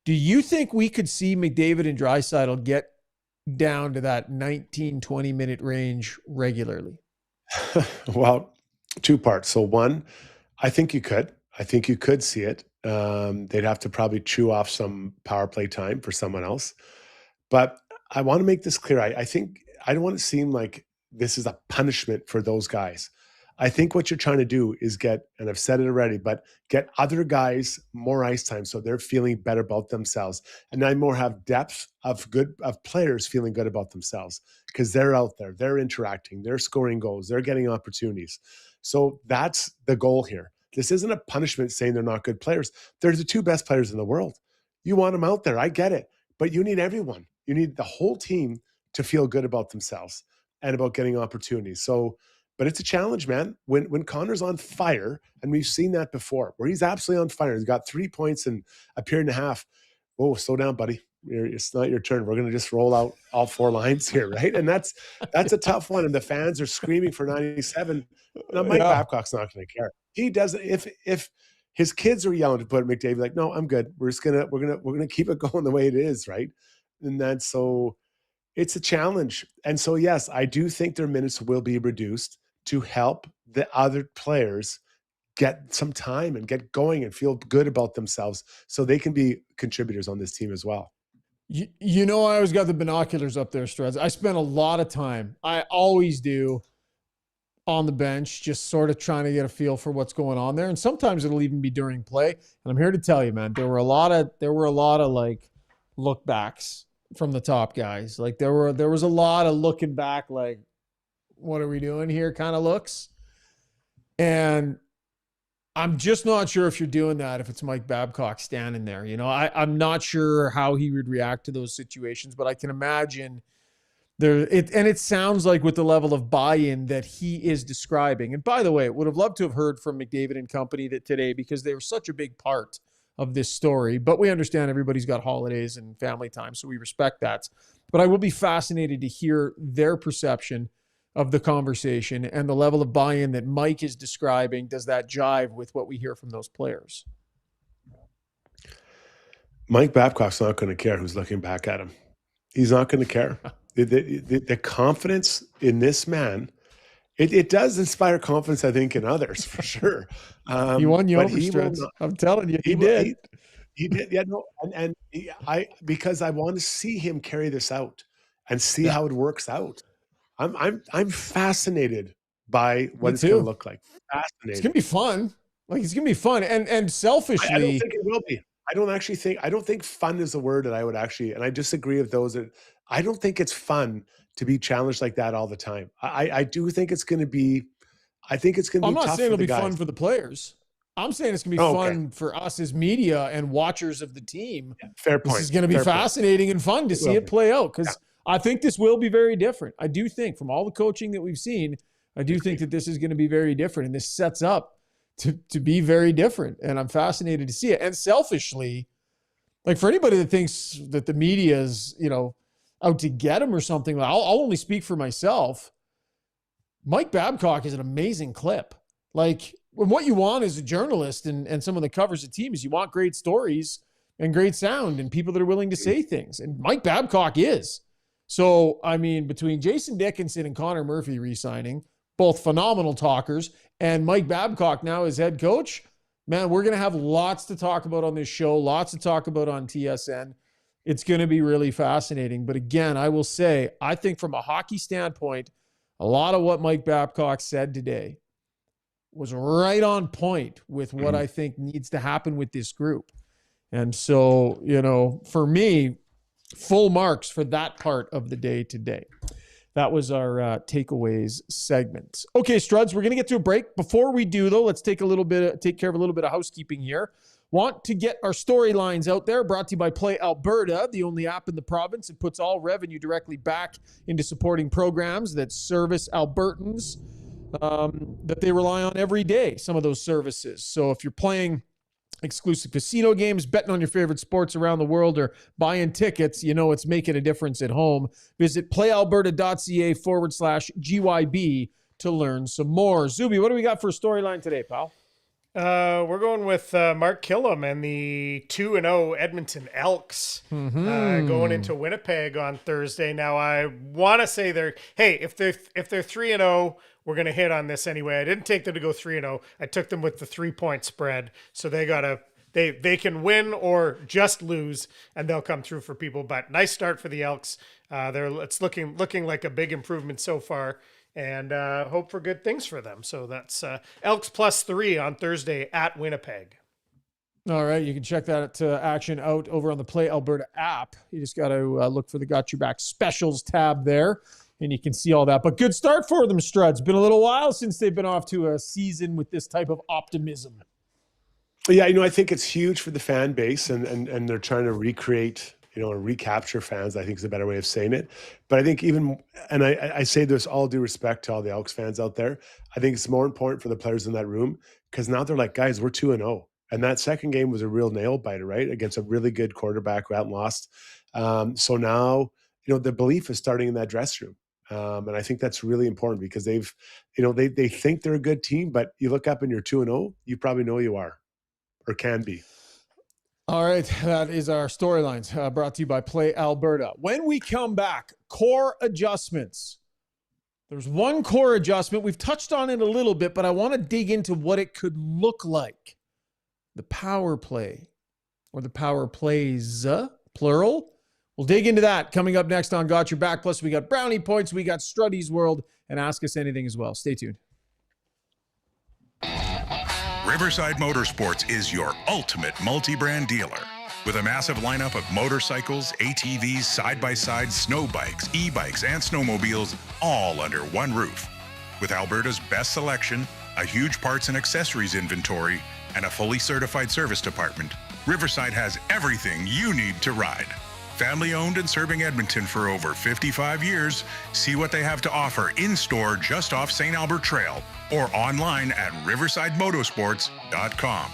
Do you think we could see McDavid and Draisaitl get down to that 19, 20-minute range regularly? Well, two parts. So one, I think you could. I think you could see it. They'd have to probably chew off some power play time for someone else. But I want to make this clear. I think I don't want it to seem like this is a punishment for those guys. I think what you're trying to do is get, and I've said it already, but get other guys more ice time so they're feeling better about themselves. And I more have depth of players feeling good about themselves because they're out there, they're interacting, they're scoring goals, they're getting opportunities. So that's the goal here. This isn't a punishment saying they're not good players. They're the two best players in the world. You want them out there. I get it. But you need everyone. You need the whole team to feel good about themselves and about getting opportunities. So, but it's a challenge, man. When Connor's on fire, and we've seen that before, where he's absolutely on fire. He's got 3 points in a period and a half. Oh, slow down, buddy. It's not your turn. We're going to just roll out all 4 lines here, right? And that's a tough one. And the fans are screaming for 97. Now, Mike Babcock's not going to care. He doesn't. If his kids are yelling to put McDavid, like, no, I'm good. We're gonna keep it going the way it is, right? And that's so. It's a challenge, and so yes, I do think their minutes will be reduced to help the other players get some time and get going and feel good about themselves, so they can be contributors on this team as well. You know, I always got the binoculars up there, Struds. I spent a lot of time. I always do. On the bench, just sort of trying to get a feel for what's going on there. And sometimes it'll even be during play. And I'm here to tell you, man, there were a lot of like look backs from the top guys. Like there was a lot of looking back, like, what are we doing here kind of looks. And I'm just not sure if you're doing that if it's Mike Babcock standing there. You know, I'm not sure how he would react to those situations, but I can imagine it sounds like with the level of buy-in that he is describing. And by the way, would have loved to have heard from McDavid and company today because they were such a big part of this story. But we understand everybody's got holidays and family time, so we respect that. But I will be fascinated to hear their perception of the conversation and the level of buy-in that Mike is describing. Does that jive with what we hear from those players? Mike Babcock's not going to care who's looking back at him. He's not going to care. The confidence in this man, it does inspire confidence, I think, in others for sure. He won you over, Struds. I'm telling you, he did. He did. Yeah, no, because I want to see him carry this out and see how it works out. I'm fascinated by what Me it's going to too. look like. Fascinating. It's gonna be fun. Like it's gonna be fun. And selfishly, I don't think it will be. I don't think fun is the word that I would actually, and I disagree with those that I don't think it's fun to be challenged like that all the time. I do think it's going to be, I think it's going to I'm be not tough saying for it'll the be guys. fun for the players. I'm saying it's gonna be Oh, okay. fun for us as media and watchers of the team. Fair point. This is going to be Fair point. fascinating and fun to It see will it be. play out because I think this will be very different. I do think from all the coaching that we've seen, I do think that this is going to be very different, and this sets up to be very different. And I'm fascinated to see it. And selfishly, like for anybody that thinks that the media is, out to get him or something, I'll only speak for myself. Mike Babcock is an amazing clip. Like, what you want as a journalist and someone that covers a team is you want great stories and great sound and people that are willing to say things. And Mike Babcock is. So, I mean, between Jason Dickinson and Connor Murphy re-signing, both phenomenal talkers, and Mike Babcock now as head coach, man, we're going to have lots to talk about on this show, lots to talk about on TSN. It's going to be really fascinating. But again, I will say, I think from a hockey standpoint, a lot of what Mike Babcock said today was right on point with what I think needs to happen with this group. And so, for me, full marks for that part of the day today. That was our takeaways segment. Okay, Struds, we're going to get to a break. Before we do, though, let's take care of a little bit of housekeeping here. Want to get our storylines out there, brought to you by Play Alberta, the only app in the province that puts all revenue directly back into supporting programs that service Albertans that they rely on every day, some of those services. So if you're playing exclusive casino games, betting on your favorite sports around the world, or buying tickets, it's making a difference at home. Visit playalberta.ca/GYB to learn some more. Zuby, what do we got for a storyline today, pal? We're going with Mark Killam and the 2-0 Edmonton Elks going into Winnipeg on Thursday. Now I want to say if they're 3-0, we're going to hit on this anyway. I didn't take them to go 3-0. I took them with the 3-point spread. So they can win or just lose and they'll come through for people. But nice start for the Elks. It's looking like a big improvement so far. And hope for good things for them. So that's Elks +3 on Thursday at Winnipeg. All right, you can check that action out over on the Play Alberta app. You just got to look for the Got Your Back Specials tab there, and you can see all that. But good start for them, Struds. Been a little while since they've been off to a season with this type of optimism. Yeah, I think it's huge for the fan base, and they're trying to recreate, or recapture fans, I think is a better way of saying it. But I think I say this all due respect to all the Elks fans out there, I think it's more important for the players in that room because now they're like, guys, we're 2-0. And that second game was a real nail biter, right? Against a really good quarterback who hadn't lost. So now, the belief is starting in that dressing room. And I think that's really important because they think they're a good team, but you look up and you're 2-0, you probably know you are or can be. All right, that is our storylines brought to you by Play Alberta. When we come back, core adjustments. There's one core adjustment. We've touched on it a little bit, but I want to dig into what it could look like. The power play or the power plays, plural. We'll dig into that coming up next on Got Your Back. Plus, we got Brownie Points, we got Struddy's World, and Ask Us Anything as well. Stay tuned. Riverside Motorsports is your ultimate multi-brand dealer. With a massive lineup of motorcycles, ATVs, side-by-sides, snow bikes, e-bikes, and snowmobiles, all under one roof. With Alberta's best selection, a huge parts and accessories inventory, and a fully certified service department, Riverside has everything you need to ride. Family owned and serving Edmonton for over 55 years, see what they have to offer in-store just off St. Albert Trail or online at riversidemotorsports.com.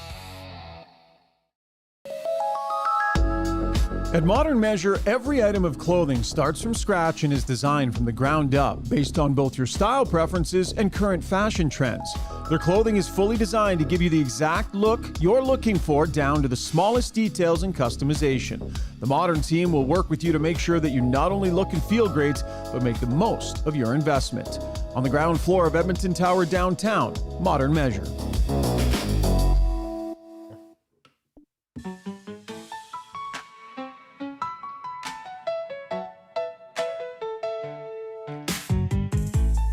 At Modern Measure, every item of clothing starts from scratch and is designed from the ground up based on both your style preferences and current fashion trends. Their clothing is fully designed to give you the exact look you're looking for down to the smallest details and customization. The Modern team will work with you to make sure that you not only look and feel great, but make the most of your investment. On the ground floor of Edmonton Tower downtown, Modern Measure.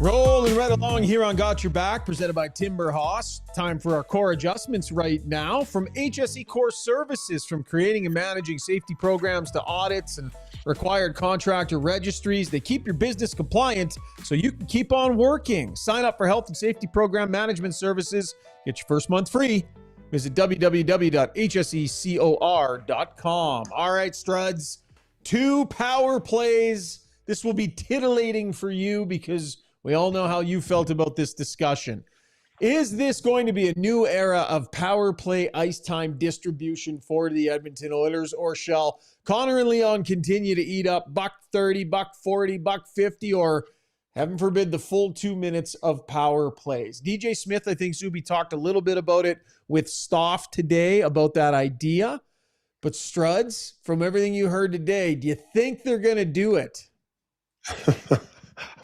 Rolling right along here on Got Your Back, presented by Timber Hoss. Time for our core adjustments right now from HSE Core Services. From creating and managing safety programs to audits and required contractor registries, they keep your business compliant so you can keep on working. Sign up for health and safety program management services. Get your first month free. Visit www.hsecor.com. All right, Struds, 2 power plays. This will be titillating for you because we all know how you felt about this discussion. Is this going to be a new era of power play ice time distribution for the Edmonton Oilers, or shall Connor and Leon continue to eat up $1.30, $1.40, $1.50, or heaven forbid the full 2 minutes of power plays? DJ Smith, I think Zuby talked a little bit about it with Stoff today about that idea. But Struds, from everything you heard today, do you think they're going to do it?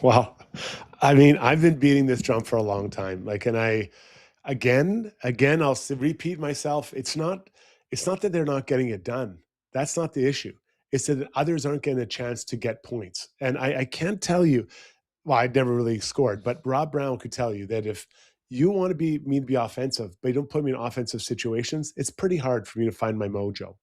Well, I mean, I've been beating this drum for a long time. And I'll repeat myself. It's not that they're not getting it done. That's not the issue. It's that others aren't getting a chance to get points. And I can't tell you, well, I never really scored, but Rob Brown could tell you that if you want me to be offensive, but you don't put me in offensive situations, it's pretty hard for me to find my mojo.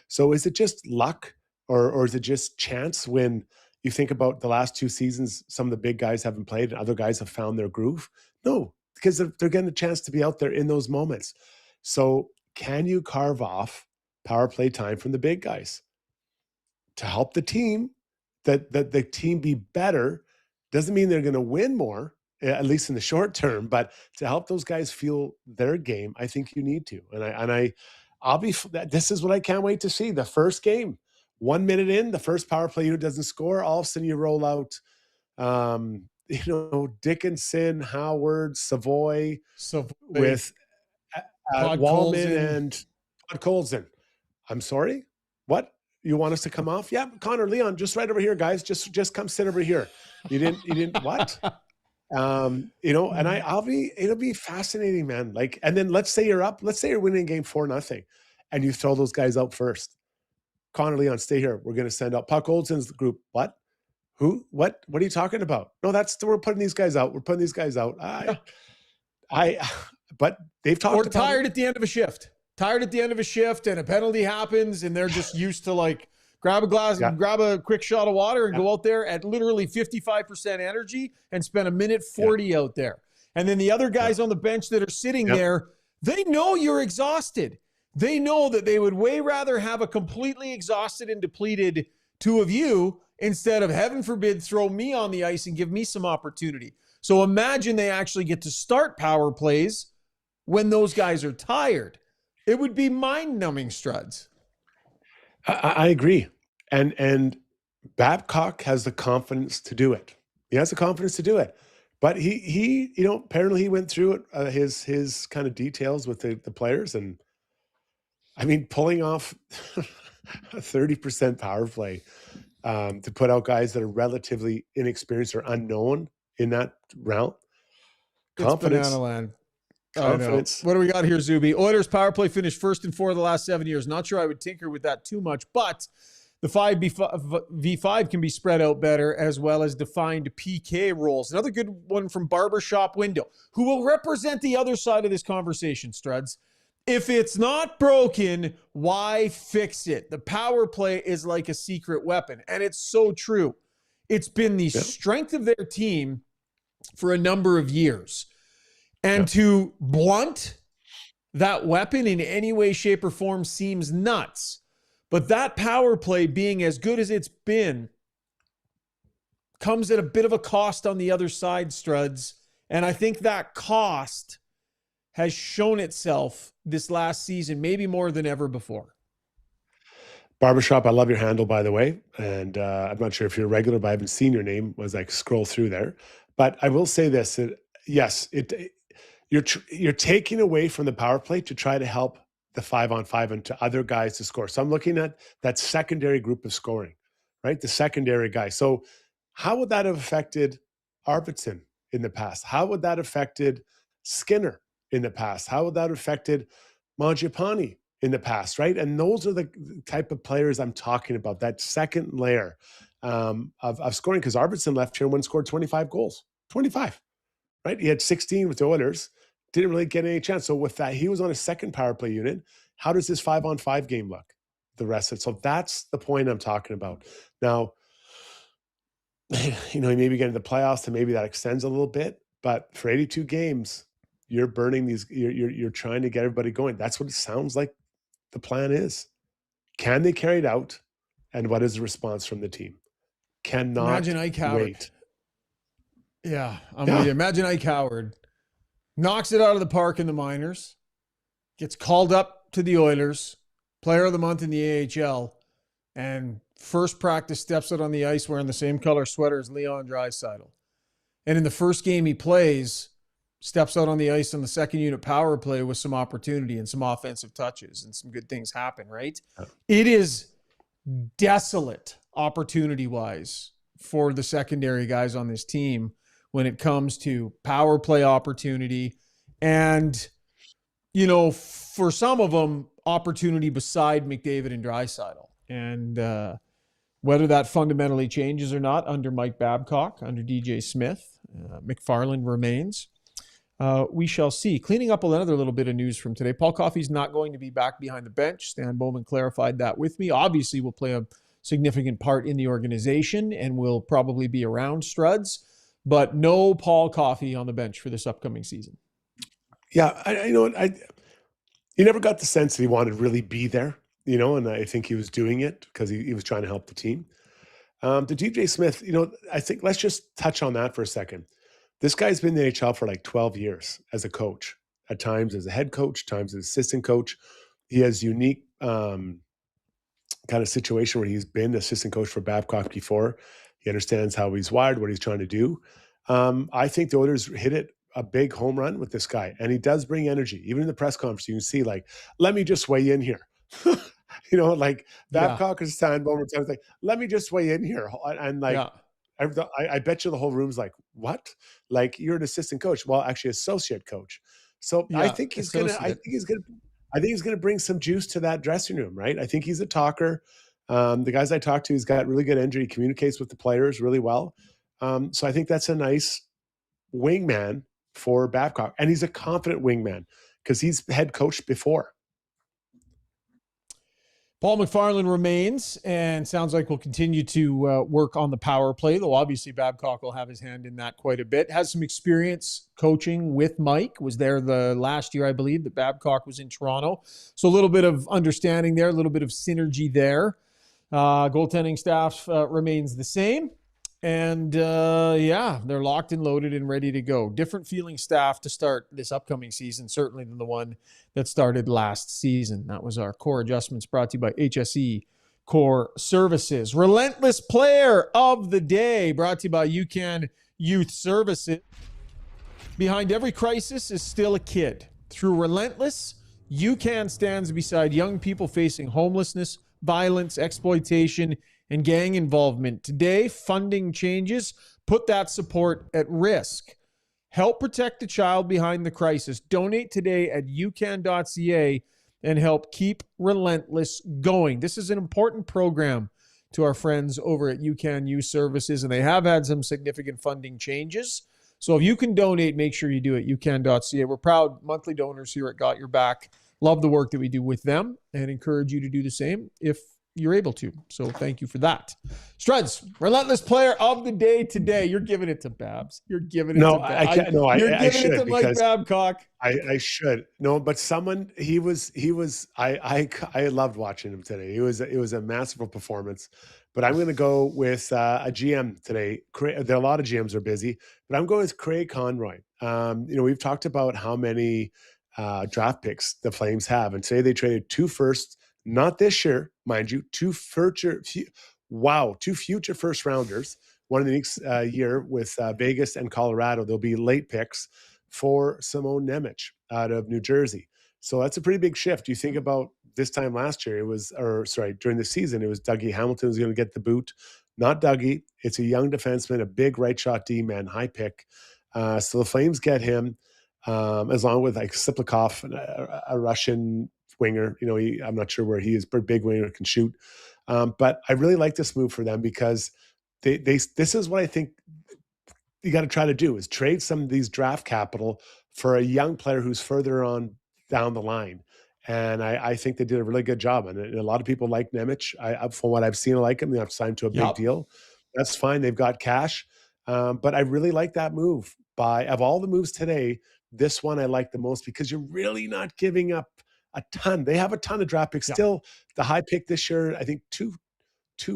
So is it just luck or is it just chance when you think about the last 2 seasons, some of the big guys haven't played and other guys have found their groove? No, because they're getting a chance to be out there in those moments. So can you carve off power play time from the big guys to help the team, that the team be better? Doesn't mean they're going to win more, at least in the short term, but to help those guys feel their game, I think you need to. This is what I can't wait to see. The first game, 1 minute in, the first power play unit doesn't score. All of a sudden you roll out, Dickinson, Howard, Savoy with Wallman and Todd Colson. I'm sorry, what? You want us to come off? Yeah, Connor, Leon, just right over here, guys. Just come sit over here. You didn't what? And it'll be fascinating, man. And then let's say you're up, let's say you're winning game 4-0 and you throw those guys out first. Connor, Leon, stay here. We're going to send out Puck Olsen's the group. What? Who? What are you talking about? No, we're putting these guys out. We're putting these guys out. But they've talked about tired at the end of a shift. Tired at the end of a shift and a penalty happens and they're just used to grab a glass and grab a quick shot of water and go out there at literally 55% energy and spend 1:40 out there. And then the other guys on the bench that are sitting there, they know you're exhausted. They know that they would way rather have a completely exhausted and depleted 2 of you instead of, heaven forbid, throw me on the ice and give me some opportunity. So imagine they actually get to start power plays when those guys are tired. It would be mind-numbing, Struds. I agree. And Babcock has the confidence to do it. He has the confidence to do it. But he apparently he went through it, his kind of details with the players. And I mean, pulling off a 30% power play to put out guys that are relatively inexperienced or unknown in that round. Confidence. It's banana land. Confidence. What do we got here, Zuby? Oilers power play finished 1st in 4 of the last 7 years. Not sure I would tinker with that too much, but the 5v5 can be spread out better, as well as defined PK roles. Another good one from Barbershop Window, who will represent the other side of this conversation, Struds. If it's not broken, why fix it? The power play is like a secret weapon, and it's so true. It's been the strength of their team for a number of years. And to blunt that weapon in any way, shape, or form seems nuts. But that power play, being as good as it's been, comes at a bit of a cost on the other side, Struds. And I think that cost has shown itself this last season, maybe more than ever before. Barbershop, I love your handle, by the way. And I'm not sure if you're a regular, but I haven't seen your name as I scroll through there. But I will say this, you're taking away from the power play to try to help the 5-on-5 and to other guys to score. So I'm looking at that secondary group of scoring, right? The secondary guy. So how would that have affected Arvidsson in the past? How would that have affected Skinner in the past? How would that have affected Mangiapane in the past, right? And those are the type of players I'm talking about, that second layer of scoring, because Arvidsson left here and scored 25 goals. 25, right? He had 16 with the Oilers, didn't really get any chance. So with that, he was on a second power play unit. How does this 5-on-5 game look? The rest of it. So that's the point I'm talking about. Now, he maybe get into the playoffs and maybe that extends a little bit, but for 82 games, you're burning these, you're trying to get everybody going. That's what it sounds like the plan is. Can they carry it out? And what is the response from the team? Cannot Imagine Ike Howard. wait. Yeah, I'm with you. Imagine Ike Howard knocks it out of the park in the minors, gets called up to the Oilers, player of the month in the AHL, and first practice steps out on the ice wearing the same color sweater as Leon Draisaitl. And in the first game he plays, steps out on the ice on the second unit power play with some opportunity and some offensive touches and some good things happen, right? It is desolate opportunity-wise for the secondary guys on this team when it comes to power play opportunity and, for some of them, opportunity beside McDavid and Draisaitl. And whether that fundamentally changes or not under Mike Babcock, under DJ Smith, McFarland remains. We shall see. Cleaning up another little bit of news from today. Paul Coffey's not going to be back behind the bench. Stan Bowman clarified that with me. Obviously, will play a significant part in the organization and will probably be around Struds, but no Paul Coffey on the bench for this upcoming season. Yeah, you never got the sense that he wanted to really be there, and I think he was doing it because he was trying to help the team. To DJ Smith, I think let's just touch on that for a second. This guy's been in the NHL for like 12 years as a coach, at times as a head coach, times as assistant coach. He has unique kind of situation where he's been assistant coach for Babcock before. He understands how he's wired, what he's trying to do. I think the Oilers hit a big home run with this guy, and he does bring energy. Even in the press conference, you can see let me just weigh in here. Babcock is standing over and like, let me just weigh in here. And I bet you the whole room's like, what? Like, you're an assistant coach. Well, actually associate coach. So I think he's gonna bring some juice to that dressing room, right? I think he's a talker. The guys I talked to, he's got really good energy. He communicates with the players really well. So I think that's a nice wingman for Babcock. And he's a confident wingman because he's head coached before. Paul McFarland remains and sounds like we'll continue to work on the power play, though obviously Babcock will have his hand in that quite a bit. Has some experience coaching with Mike. Was there the last year, I believe, that Babcock was in Toronto. So a little bit of understanding there, a little bit of synergy there. Goaltending staff remains the same. And they're locked and loaded and ready to go. Different feeling staff to start this upcoming season, certainly than the one that started last season. That was our core adjustments brought to you by HSE Core Services. Relentless Player of the Day brought to you by UCAN Youth Services. Behind every crisis is still a kid. Through Relentless, UCAN stands beside young people facing homelessness, violence, exploitation, and gang involvement. Today, funding changes put that support at risk. Help protect the child behind the crisis. Donate today at ucan.ca and help keep Relentless going. This is an important program to our friends over at UCAN Youth Services, and they have had some significant funding changes. So if you can donate, make sure you do it, ucan.ca. We're proud monthly donors here at Got Your Back. Love the work that we do with them and encourage you to do the same if you're able to. So thank you for that. Struds, Relentless Player of the Day today. You're giving it to Babs. You're giving it to Babs. I should, it to Mike Babcock. I should. No, but someone, I loved watching him today. It was a masterful performance. But I'm going to go with a GM today. There are a lot of GMs are busy, but I'm going with Craig Conroy. We've talked about how many draft picks the Flames have, and today they traded 2 firsts. Not this year, mind you, 2 future first rounders. One in the next year with Vegas and Colorado. There'll be late picks for Simone Nemec out of New Jersey. So that's a pretty big shift. You think about this time last year, during the season, it was Dougie Hamilton was going to get the boot. Not Dougie. It's a young defenseman, a big right shot D-man, high pick. So the Flames get him, as long with like Siplikov, a Russian winger. I'm not sure where he is, but big winger, can shoot. But I really like this move for them because this is what I think you got to try to do is trade some of these draft capital for a young player who's further on down the line. And I think they did a really good job. And a lot of people like Nemec. From what I've seen, I like him. They've signed to a big deal. That's fine. They've got cash. But I really like that move. Of all the moves today, this one I like the most because you're really not giving up a ton. They have a ton of draft picks. Still, the high pick this year, I think two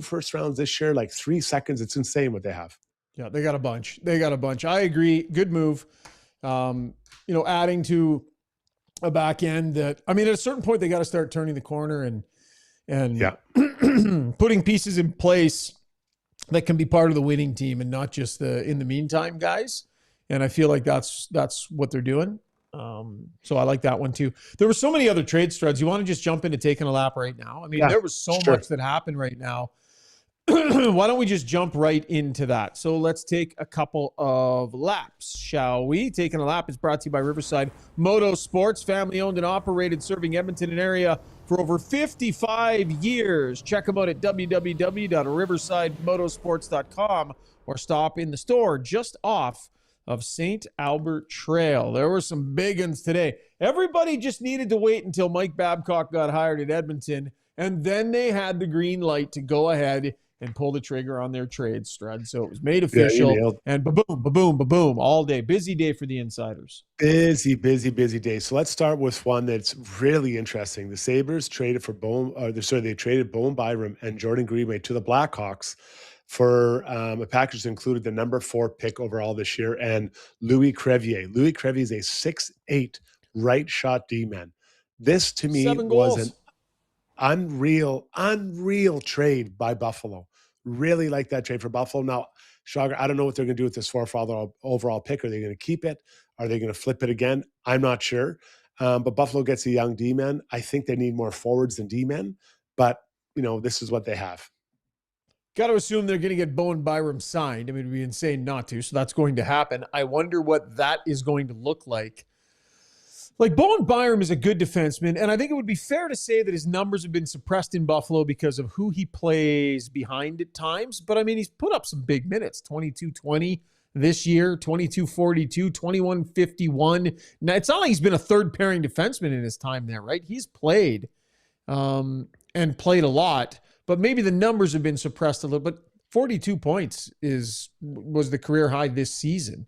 first rounds this year, like 3 seconds. It's insane what they have. Yeah, they got a bunch. I agree. Good move. Adding to a back end that, I mean, at a certain point, they got to start turning the corner and putting pieces in place that can be part of the winning team and not just the in the meantime guys. And I feel like that's what they're doing. So I like that one too. There were so many other trade, Struds. You want to just jump into taking a lap right now? I mean, there was so much that happened right now. Why don't we just jump right into that? So let's take a couple of laps, shall we? Taking a lap is brought to you by Riverside Motorsports, family owned and operated, serving Edmonton and area for over 55 years. Check them out at www.riversidemotorsports.com or stop in the store just off of St. Albert Trail. There were some big ones today. Everybody just needed to wait until Mike Babcock got hired at Edmonton, and then they had the green light to go ahead and pull the trigger on their trade, Strud. So it was made official, and ba-boom, ba-boom, ba-boom, all day. Busy day for the insiders. Busy day. So let's start with one that's really interesting. The Sabres traded for they traded Bowman Byram and Jordan Greenway to the Blackhawks for a package that included the number 4 pick overall this year and Louis Crevier. Louis Crevier is a 6'8" right shot D-man. This to me was an unreal trade by Buffalo. Really like that trade for Buffalo. Now, Shaugger, I don't know what they're going to do with this 4th overall pick. Are they going to keep it? Are they going to flip it again? I'm not sure. But Buffalo gets a young D-man. I think they need more forwards than D-men. But, this is what they have. Got to assume they're going to get Bowman Byram signed. I mean, it'd be insane not to. So that's going to happen. I wonder what that is going to look like. Like, Bowman Byram is a good defenseman, and I think it would be fair to say that his numbers have been suppressed in Buffalo because of who he plays behind at times. But, I mean, he's put up some big minutes, 22-20 this year, 22-42, 21-51. Now, it's not like he's been a third-pairing defenseman in his time there, right? He's played and played a lot, but maybe the numbers have been suppressed a little bit. 42 points was the career high this season.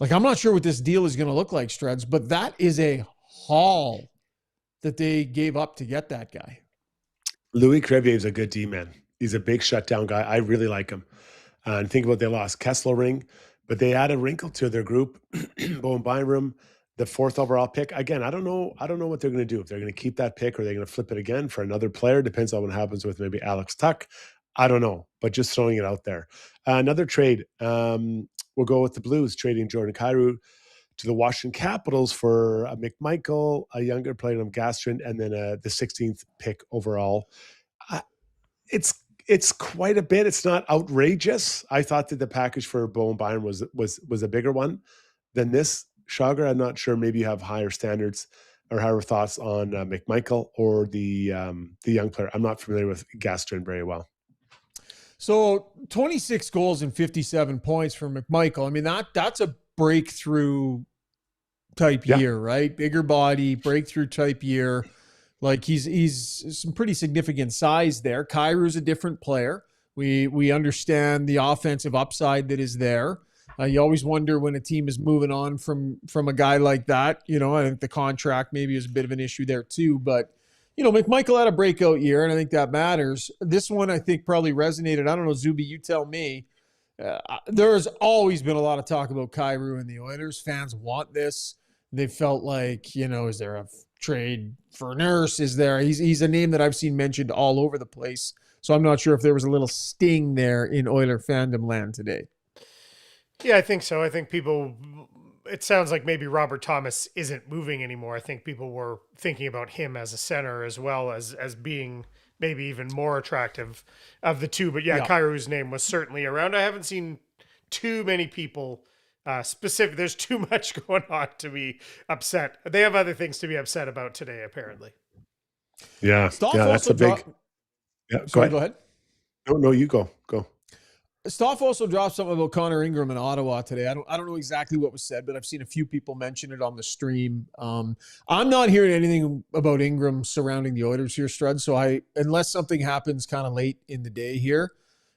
Like, I'm not sure what this deal is going to look like, Struds, but that is a haul that they gave up to get that guy. Louis Crevier is a good D-man. He's a big shutdown guy. I really like him. And think about they lost Kessler, but they add a wrinkle to their group. Bowman Byram, the 4th overall pick. Again, I don't know what they're going to do. If they're going to keep that pick or they're going to flip it again for another player. Depends on what happens with maybe Alex Tuck. I don't know, but just throwing it out there. Another trade. We'll go with the Blues, trading Jordan Kyrou to the Washington Capitals for a McMichael, a younger player named Gastrin, and then the 16th pick overall. It's quite a bit. It's not outrageous. I thought that the package for Bowman Byram was a bigger one than this. Shaugger, I'm not sure. Maybe you have higher standards or higher thoughts on McMichael or the young player. I'm not familiar with Gastrin very well. So 26 goals and 57 points for McMichael. I mean, that's a breakthrough type year, right? Bigger body, breakthrough type year. Like he's some pretty significant size there. Kyrou's a different player. We understand the offensive upside that is there. You always wonder when a team is moving on from a guy like that. I think the contract maybe is a bit of an issue there too, but McMichael had a breakout year, and I think that matters. This one, I think, probably resonated. I don't know, Zuby, you tell me. There has always been a lot of talk about Kyrou and the Oilers. Fans want this. They felt like, is there a trade for Nurse? Is there? He's a name that I've seen mentioned all over the place. So I'm not sure if there was a little sting there in Oiler fandom land today. Yeah, I think so. I think it sounds like maybe Robert Thomas isn't moving anymore. I think people were thinking about him as a center as well as being maybe even more attractive of the two. But Kyrou's name was certainly around. I haven't seen too many people specific. There's too much going on to be upset. They have other things to be upset about today, apparently. Yeah, that's a big. Sorry, go ahead. No, you go. Stoff also dropped something about Connor Ingram in Ottawa today. I don't know exactly what was said, but I've seen a few people mention it on the stream. I'm not hearing anything about Ingram surrounding the Oilers here, Strud. So unless something happens kind of late in the day here,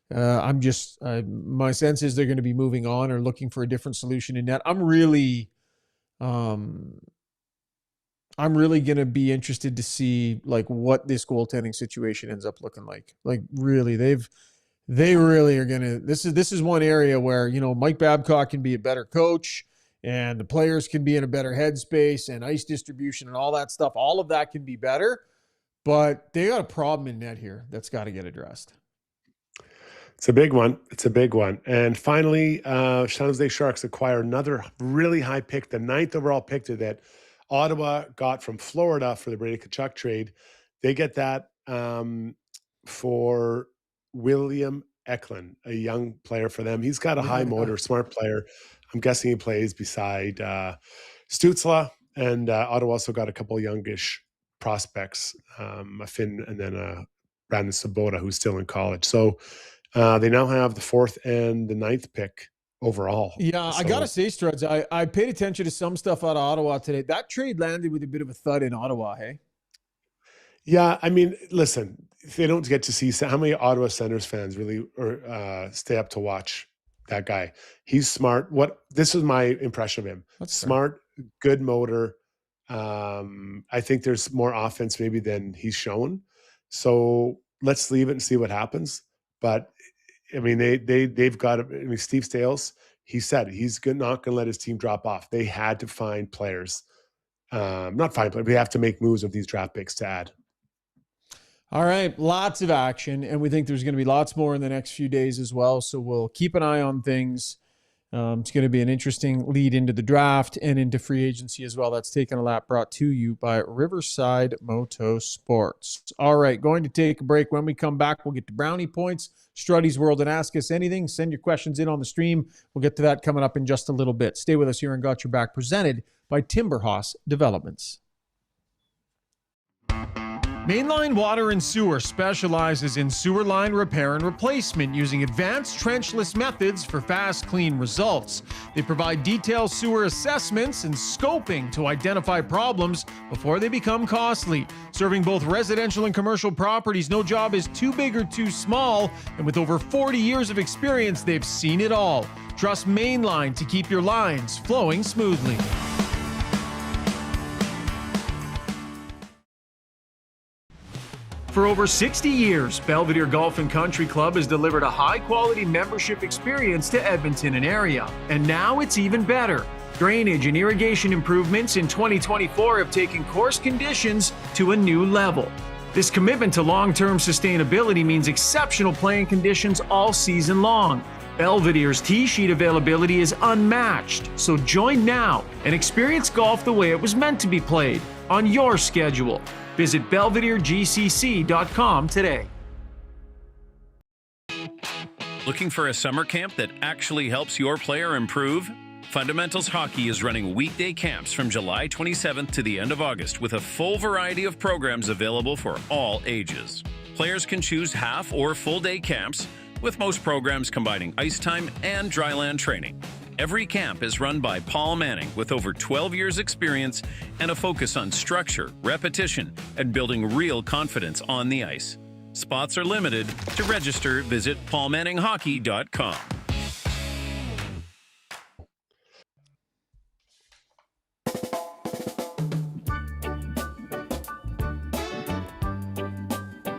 my sense is they're going to be moving on or looking for a different solution in net. I'm really going to be interested to see like what this goaltending situation ends up looking like. Like really, they really are going to, this is one area where, Mike Babcock can be a better coach and the players can be in a better headspace and ice distribution and all that stuff. All of that can be better, but they got a problem in net here that's got to get addressed. It's a big one. And finally, San Jose Sharks acquire another really high pick, the 9th overall pick that Ottawa got from Florida for the Brady Tkachuk trade. They get that for William Eklund, a young player for them. He's got a high motor, smart player. I'm guessing he plays beside Stützle, and Ottawa also got a couple of youngish prospects, a Finn and then Brandon Sabota, who's still in college. So they now have the 4th and the 9th pick overall. Yeah, so, I got to say, Struds, I paid attention to some stuff out of Ottawa today. That trade landed with a bit of a thud in Ottawa, hey? Yeah, I mean, listen, they don't get to see how many Ottawa Senators fans really stay up to watch that guy. He's smart. This is my impression of him. That's smart, good motor. I think there's more offense maybe than he's shown. So let's leave it and see what happens. But I mean, they've got. I mean, Steve Stales, he said he's not going to let his team drop off. They had to find players, not find players. But they have to make moves of these draft picks to add. All right, lots of action, and we think there's going to be lots more in the next few days as well. So we'll keep an eye on things. It's going to be an interesting lead into the draft and into free agency as well. That's Taking a Lap, brought to you by Riverside Motorsports. All right, going to take a break. When we come back, we'll get to Brownie Points, Struddy's World, and Ask Us Anything. Send your questions in on the stream. We'll get to that coming up in just a little bit. Stay with us here and Got Your Back, presented by Timberhouse Developments. Mainline Water and Sewer specializes in sewer line repair and replacement using advanced trenchless methods for fast, clean results. They provide detailed sewer assessments and scoping to identify problems before they become costly. Serving both residential and commercial properties, no job is too big or too small, and with over 40 years of experience, they've seen it all. Trust Mainline to keep your lines flowing smoothly. For over 60 years, Belvedere Golf and Country Club has delivered a high-quality membership experience to Edmonton and area. And now it's even better. Drainage and irrigation improvements in 2024 have taken course conditions to a new level. This commitment to long-term sustainability means exceptional playing conditions all season long. Belvedere's tee sheet availability is unmatched, so join now and experience golf the way it was meant to be played, on your schedule. Visit BelvedereGCC.com today. Looking for a summer camp that actually helps your player improve? Fundamentals Hockey is running weekday camps from July 27th to the end of August with a full variety of programs available for all ages. Players can choose half or full day camps, with most programs combining ice time and dryland training. Every camp is run by Paul Manning with over 12 years experience and a focus on structure, repetition, and building real confidence on the ice. Spots are limited. To register, visit paulmanninghockey.com.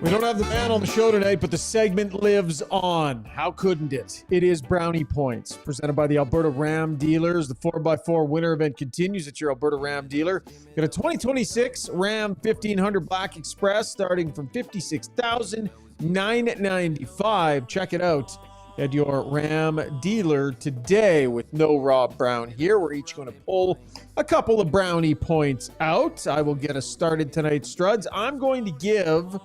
We don't have the man on the show tonight, but the segment lives on. How couldn't it? It is Brownie Points, presented by the Alberta Ram Dealers. The 4x4 winter event continues at your Alberta Ram dealer. Got a 2026 Ram 1500 Black Express starting from $56,995. Check it out at your Ram dealer today. With no Rob Brown here, we're each going to pull a couple of Brownie Points out. I will get us started tonight, Struds. I'm going to give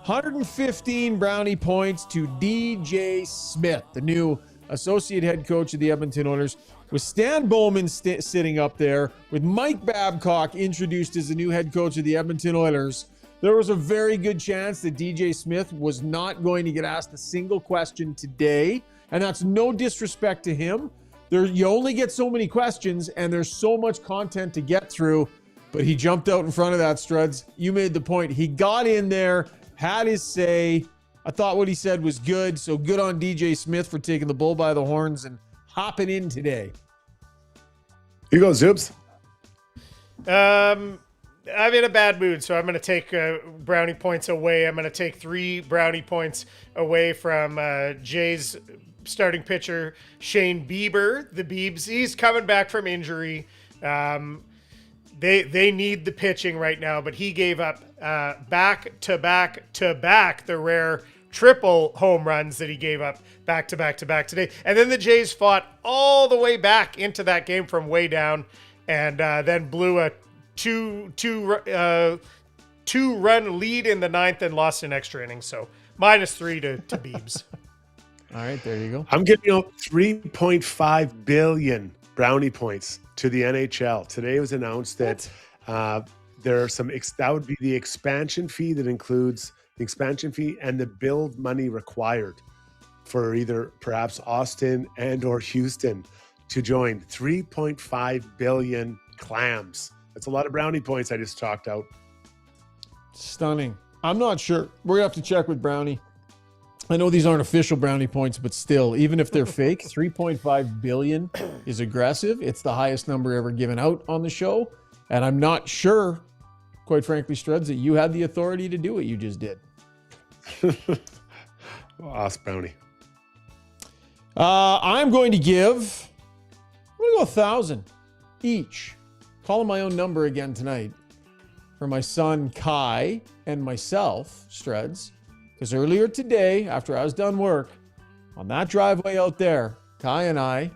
115 Brownie Points to DJ Smith, the new associate head coach of the Edmonton Oilers, with Stan Bowman sitting up there, with Mike Babcock introduced as the new head coach of the Edmonton Oilers. There was a very good chance that DJ Smith was not going to get asked a single question today And that's no disrespect to him. You only get so many questions, and there's so much content to get through. But he jumped out in front of that, Struds. You made the point. He got in there, had his say. I thought what he said was good. So good on DJ Smith for taking the bull by the horns and hopping in today. You go, Zoobs. I'm in a bad mood, so I'm going to take brownie points away. I'm going to take 3 brownie points away from Jay's starting pitcher, Shane Bieber, the Biebs. He's coming back from injury. They need the pitching right now, but he gave up back to back the rare triple home runs that he gave up back to back today. And then the Jays fought all the way back into that game from way down, and then blew a two-run lead in the 9th and lost an extra inning. So -3 to Biebs. All right, there you go. I'm giving out 3.5 billion brownie points to the NHL. Today it was announced that there are that would be the expansion fee that includes the expansion fee and the build money required for either perhaps Austin and or Houston to join. 3.5 billion clams. That's a lot of brownie points I just chalked out. Stunning. I'm not sure. We're going to have to check with Brownie. I know these aren't official brownie points, but still, even if they're fake, 3.5 billion is aggressive. It's the highest number ever given out on the show. And I'm not sure, quite frankly, Struds, that you had the authority to do what you just did. Ask Brownie. I'm going to go 1,000 each. Calling my own number again tonight for my son Kai and myself, Struds. Because earlier today, after I was done work, on that driveway out there, Kai and I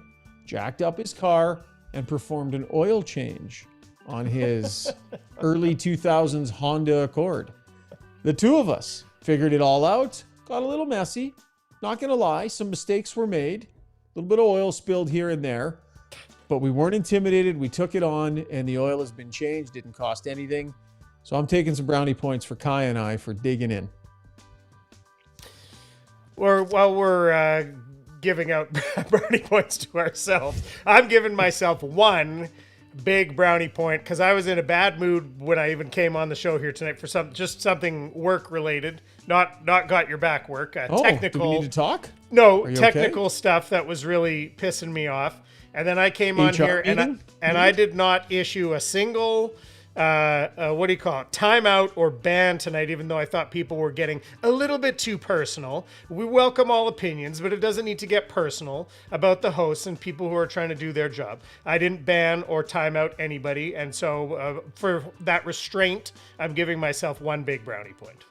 jacked up his car and performed an oil change on his early 2000s Honda Accord. The two of us figured it all out, got a little messy. Not going to lie, some mistakes were made. A little bit of oil spilled here and there. But we weren't intimidated. We took it on, and the oil has been changed. Didn't cost anything. So I'm taking some brownie points for Kai and I for digging in. Or while we're giving out brownie points to ourselves, I'm giving myself 1 big brownie point because I was in a bad mood when I even came on the show here tonight for something work related, not got your back work. Technical. Do we need to talk? No, technical stuff that was really pissing me off. And then I came on here and I did not issue a single timeout or ban tonight, even though I thought people were getting a little bit too personal. We welcome all opinions, but it doesn't need to get personal about the hosts and people who are trying to do their job. I didn't ban or time out anybody, and so for that restraint, I'm giving myself 1 big brownie point.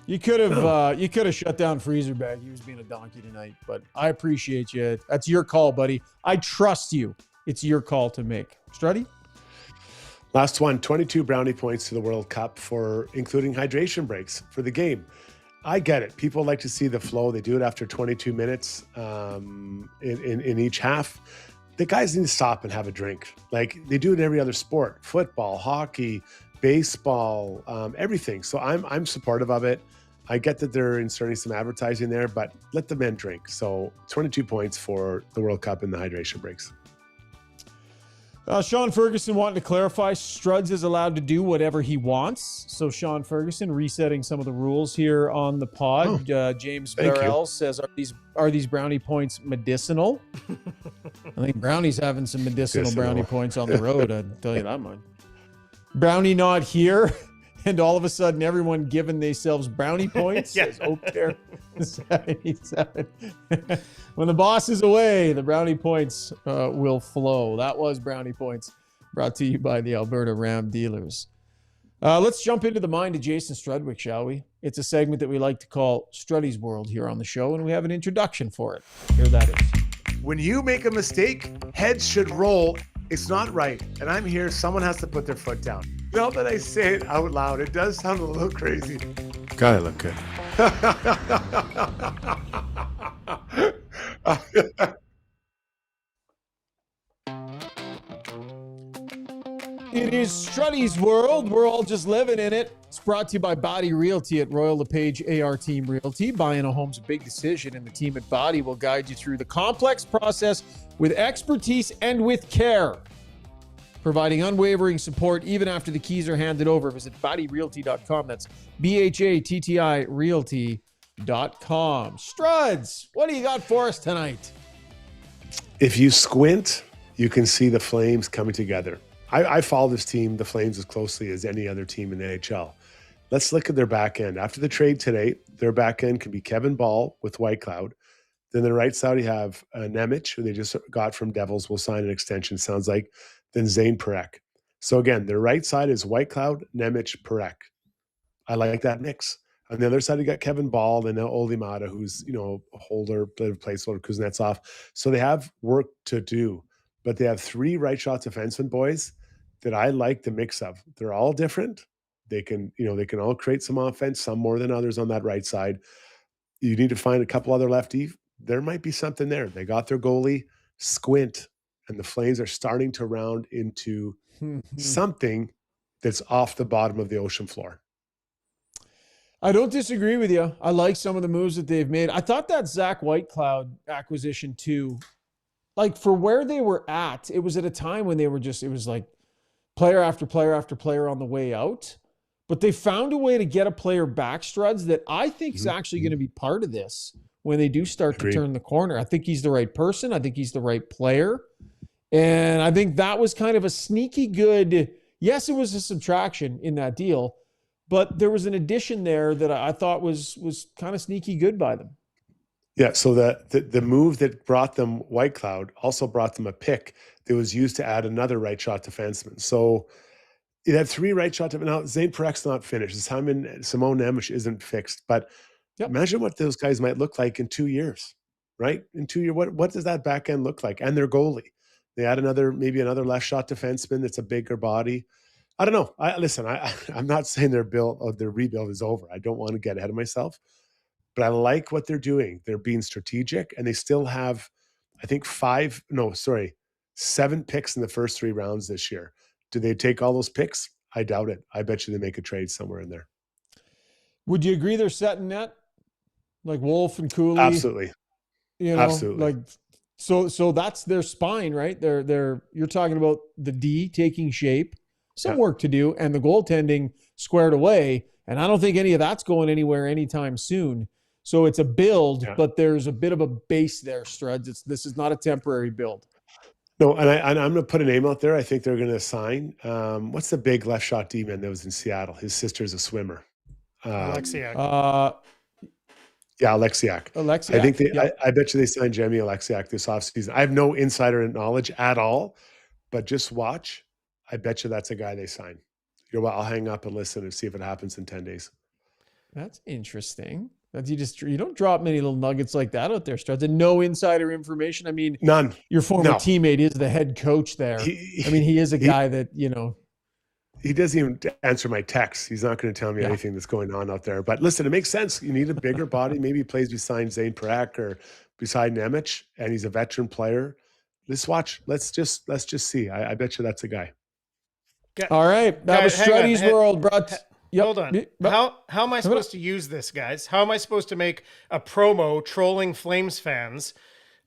You could have shut down Freezer Bag. He was being a donkey tonight, but I appreciate you. That's your call, buddy. I trust you. It's your call to make. Struddy? Last one, 22 brownie points to the World Cup for including hydration breaks for the game. I get it. People like to see the flow. They do it after 22 minutes in each half. The guys need to stop and have a drink. Like they do it in every other sport, football, hockey, baseball, everything. So I'm supportive of it. I get that they're inserting some advertising there, but let the men drink. So 22 points for the World Cup in the hydration breaks. Sean Ferguson wanted to clarify Struds is allowed to do whatever he wants. So Sean Ferguson resetting some of the rules here on the pod. James Barrell says, are these brownie points medicinal? I think Brownie's having some medicinal brownie points on the road. I'd tell you that much. Brownie not here. And all of a sudden, everyone giving themselves brownie points. Says Oak 77. When the boss is away, the brownie points will flow. That was Brownie Points, brought to you by the Alberta Ram dealers. Let's jump into the mind of Jason Strudwick, shall we? It's a segment that we like to call Struddy's World here on the show, and we have an introduction for it. Here that is. When you make a mistake, heads should roll. It's not right. And I'm here. Someone has to put their foot down. Now that I say it out loud, it does sound a little crazy. Gotta look good. It is Struddy's world. We're all just living in it. It's brought to you by Body Realty at Royal LePage AR Team Realty. Buying a home's a big decision, and the team at Body will guide you through the complex process with expertise and with care, providing unwavering support even after the keys are handed over. Visit bodyrealty.com. That's BHATTI Realty.com. Struds, what do you got for us tonight? If you squint, you can see the Flames coming together. I follow this team, the Flames, as closely as any other team in the NHL. Let's look at their back end. After the trade today, their back end can be Kevin Ball with Whitecloud. Then the right side, you have Nemec, who they just got from Devils, will sign an extension, sounds like. Then Zane Parekh. So again, their right side is Whitecloud, Nemec, Parekh. I like that mix. On the other side, you got Kevin Ball and Olimata, who's, a holder, bit of placeholder, Kuznetsov. So they have work to do, but they have three right shot defensemen, boys, that I like the mix of. They're all different. They can all create some offense, some more than others on that right side. You need to find a couple other lefty. There might be something there. They got their goalie, Squint, and the Flames are starting to round into something that's off the bottom of the ocean floor. I don't disagree with you. I like some of the moves that they've made. I thought that Zach Whitecloud acquisition too, like for where they were at, it was at a time when they were just, it was like player after player after player on the way out. But they found a way to get a player back, Struds, that I think is actually going to be part of this when they do start to turn the corner. I think he's the right person. I think he's the right player. And I think that was kind of a sneaky good, yes, it was a subtraction in that deal, but there was an addition there that I thought was kind of sneaky good by them. Yeah, so the move that brought them Whitecloud also brought them a pick that was used to add another right shot defenseman. So it had three right shot defensemen. Now, Zane Parex's not finished. Simone Nemec isn't fixed. But imagine what those guys might look like in 2 years, right? In 2 years, what does that back end look like? And their goalie. They add maybe another left shot defenseman that's a bigger body. I don't know. I'm not saying their rebuild is over. I don't want to get ahead of myself. But I like what they're doing. They're being strategic, and they still have, I think 7 picks in the first 3 rounds this year. Do they take all those picks? I doubt it. I bet you they make a trade somewhere in there. Would you agree they're set in net? Like Wolf and Cooley? Absolutely. Absolutely. Like so that's their spine, right? You're talking about the D taking shape, some work to do, and the goaltending squared away. And I don't think any of that's going anywhere anytime soon. So it's a build, but there's a bit of a base there, Struds. This is not a temporary build. No, and I'm going to put a name out there. I think they're going to sign. What's the big left shot D-man that was in Seattle? His sister's a swimmer. Alexiak. Alexiak. Alexiak. I think I bet you they signed Jamie Alexiak this offseason. I have no insider knowledge at all, but just watch. I bet you that's a guy they sign. I'll hang up and listen and see if it happens in 10 days. That's interesting. You don't drop many little nuggets like that out there, Struds. And no insider information. I mean, none. Your former teammate is the head coach there. He is a guy that, He doesn't even answer my texts. He's not going to tell me anything that's going on out there. But listen, it makes sense. You need a bigger body. Maybe he plays beside Zane Parekh or beside Nemec, and he's a veteran player. Let's watch. Let's just see. I bet you that's a guy. All right. That was Struddy's World. Hold on. How am I supposed to use this, guys? How am I supposed to make a promo trolling Flames fans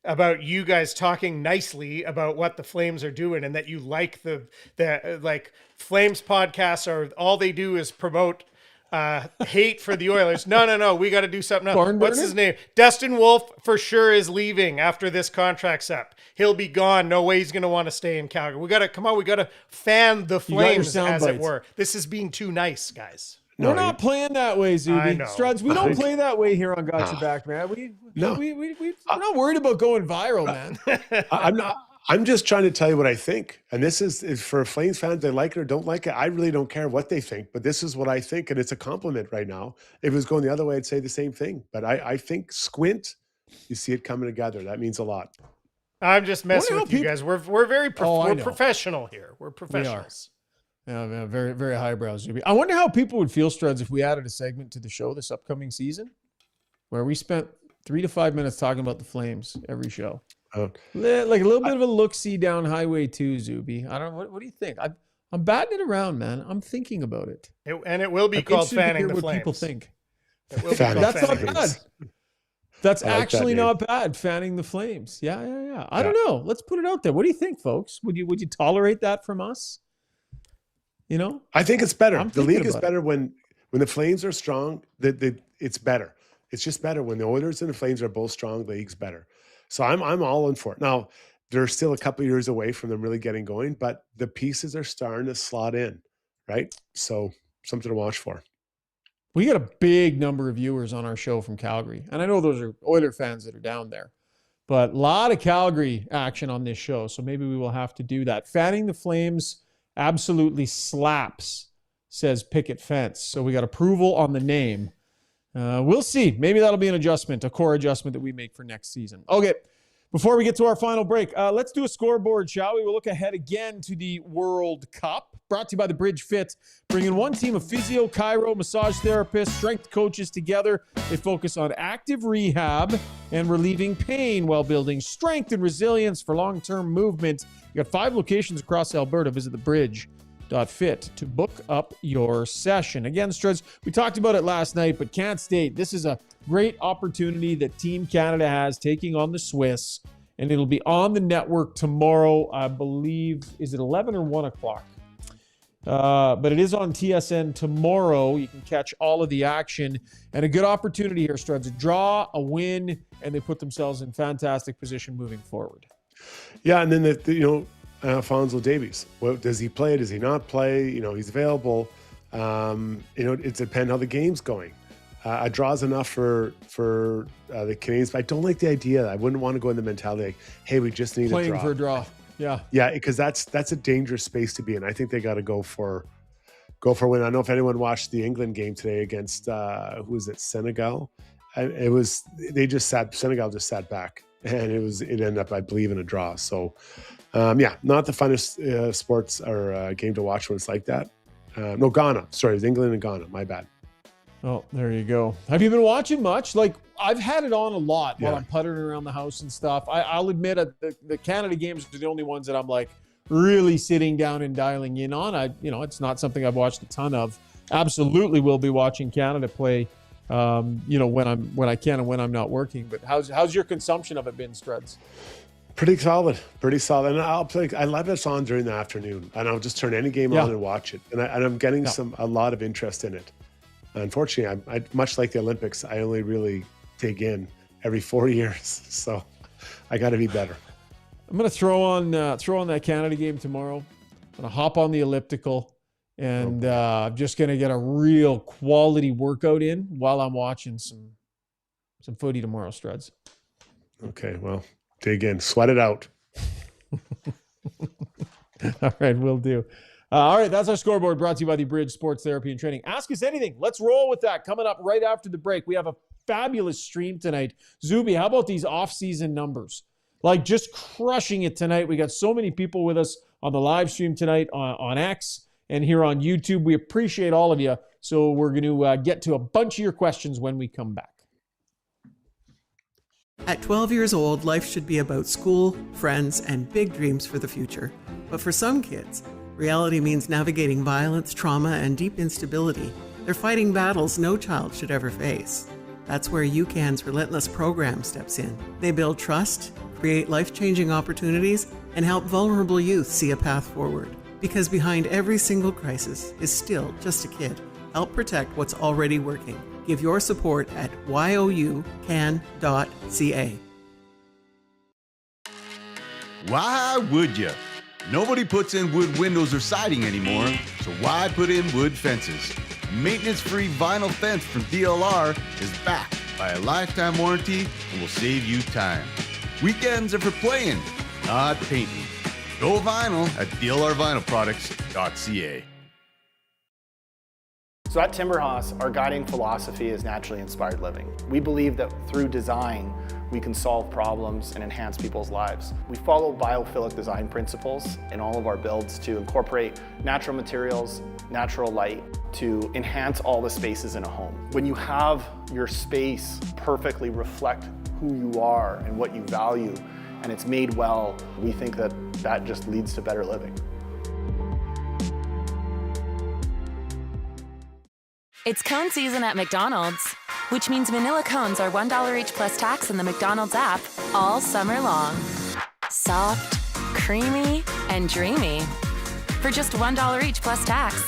about you guys talking nicely about what the Flames are doing and that you like the Flames podcasts are all they do is promote hate for the Oilers. No. We got to do something else. What's his name? Dustin Wolf for sure is leaving after this contract's up. He'll be gone. No way he's going to want to stay in Calgary. We got to fan the Flames, as it were. This is being too nice, guys. We're not playing that way, Zuby. I know. Struds, we don't play that way here on Got Your Back, man. We're not worried about going viral, man. I'm not. I'm just trying to tell you what I think. And this is for Flames fans, they like it or don't like it. I really don't care what they think, but this is what I think. And it's a compliment right now. If it was going the other way, I'd say the same thing. But I think squint, you see it coming together. That means a lot. I'm just messing with you guys. We're very professional here. We're professionals. Yeah, very, very highbrow, Zuby. I wonder how people would feel, Struds, if we added a segment to the show this upcoming season where we spent 3 to 5 minutes talking about the Flames every show. Like a little bit of a look-see down Highway 2, Zuby. I don't know. What do you think? I'm I'm batting it around, man. I'm thinking about it. And it will be I'm called interested to fanning hear the what flames. people think. It will be Fanning called That's not fanning the bad. flames. That's I like that actually name. not bad. Fanning the flames. Yeah. I don't know. Let's put it out there. What do you think, folks? Would you tolerate that from us? You know, I think it's better. I'm The thinking league is about better when the Flames are strong. It's better. It's just better when the Oilers and the Flames are both strong. The league's better. So I'm all in for it. Now they're still a couple of years away from them really getting going, but the pieces are starting to slot in, right? So something to watch for. we got a big number of viewers on our show from Calgary, and I know those are Oiler fans that are down there. But a lot of Calgary action on this show, so maybe we will have to do that. Fanning the Flames absolutely slaps, says Picket Fence. So we got approval on the name. We'll see. Maybe that'll be an adjustment, a core adjustment that we make for next season. Okay, before we get to our final break, let's do a scoreboard, shall we? We'll look ahead again to the World Cup. Brought to you by the Bridge Fit, bringing one team of physio, chiro, massage therapists, strength coaches together. They focus on active rehab and relieving pain while building strength and resilience for long-term movement. You got 5 locations across Alberta. Visit thebridge.fit to book up your session. Again, Struds, we talked about it last night, but can't state this is a great opportunity that Team Canada has taking on the Swiss, and it'll be on the network tomorrow, I believe. Is it 11 or 1 o'clock? But it is on TSN tomorrow. You can catch all of the action, and a good opportunity here, Struds. A draw, a win, and they put themselves in fantastic position moving forward. Yeah, and then Alfonso Davies. Well, does he play? Does he not play? He's available. It depends how the game's going. A draw's enough for the Canadians, but I don't like the idea. I wouldn't want to go in the mentality like, hey, we just need Playing a draw. for a draw. Yeah, because that's a dangerous space to be in. I think they got to go for a win. I don't know if anyone watched the England game today against who was it, Senegal. Senegal just sat back, and it ended up, I believe, in a draw. So not the funnest sports or game to watch when it's like that. No, Ghana. Sorry, it was England and Ghana. My bad. Oh, there you go. Have you been watching much? Like, I've had it on a lot while I'm puttering around the house and stuff. I'll admit the Canada games are the only ones that I'm like really sitting down and dialing in on. It's not something I've watched a ton of. Absolutely will be watching Canada play, when I can and when I'm not working. But how's your consumption of it been, Struds? Pretty solid. And I'll play. I love it's on during the afternoon, and I'll just turn any game on and watch it. And I'm getting a lot of interest in it. Unfortunately, I much like the Olympics, I only really dig in every 4 years, so I got to be better. I'm going to throw on that Canada game tomorrow. I'm going to hop on the elliptical, and I'm just going to get a real quality workout in while I'm watching some footy tomorrow, Struds. Okay, well, dig in, sweat it out. All right, will do. All right, that's our scoreboard, brought to you by the Bridge Sports Therapy and Training. Ask us anything. Let's roll with that. Coming up right after the break, we have a fabulous stream tonight. Zuby, how about these off-season numbers? Like, just crushing it tonight. We got so many people with us on the live stream tonight on X and here on YouTube. We appreciate all of you. So we're going to get to a bunch of your questions when we come back. At 12 years old, life should be about school, friends, and big dreams for the future. But for some kids, reality means navigating violence, trauma, and deep instability. They're fighting battles no child should ever face. That's where UCAN's Relentless program steps in. They build trust, create life-changing opportunities, and help vulnerable youth see a path forward. Because behind every single crisis is still just a kid. Help protect what's already working. Give your support at youcan.ca. Why would you? Nobody puts in wood windows or siding anymore, so why put in wood fences? Maintenance-free vinyl fence from DLR is backed by a lifetime warranty and will save you time. Weekends are for playing, not painting. Go vinyl at dlrvinylproducts.ca. So at Timberhouse, our guiding philosophy is naturally inspired living. We believe that through design, we can solve problems and enhance people's lives. We follow biophilic design principles in all of our builds to incorporate natural materials, natural light, to enhance all the spaces in a home. When you have your space perfectly reflect who you are and what you value, and it's made well, we think that that just leads to better living. It's cone season at McDonald's, which means vanilla cones are $1 each plus tax in the McDonald's app all summer long. Soft, creamy, and dreamy. For just $1 each plus tax.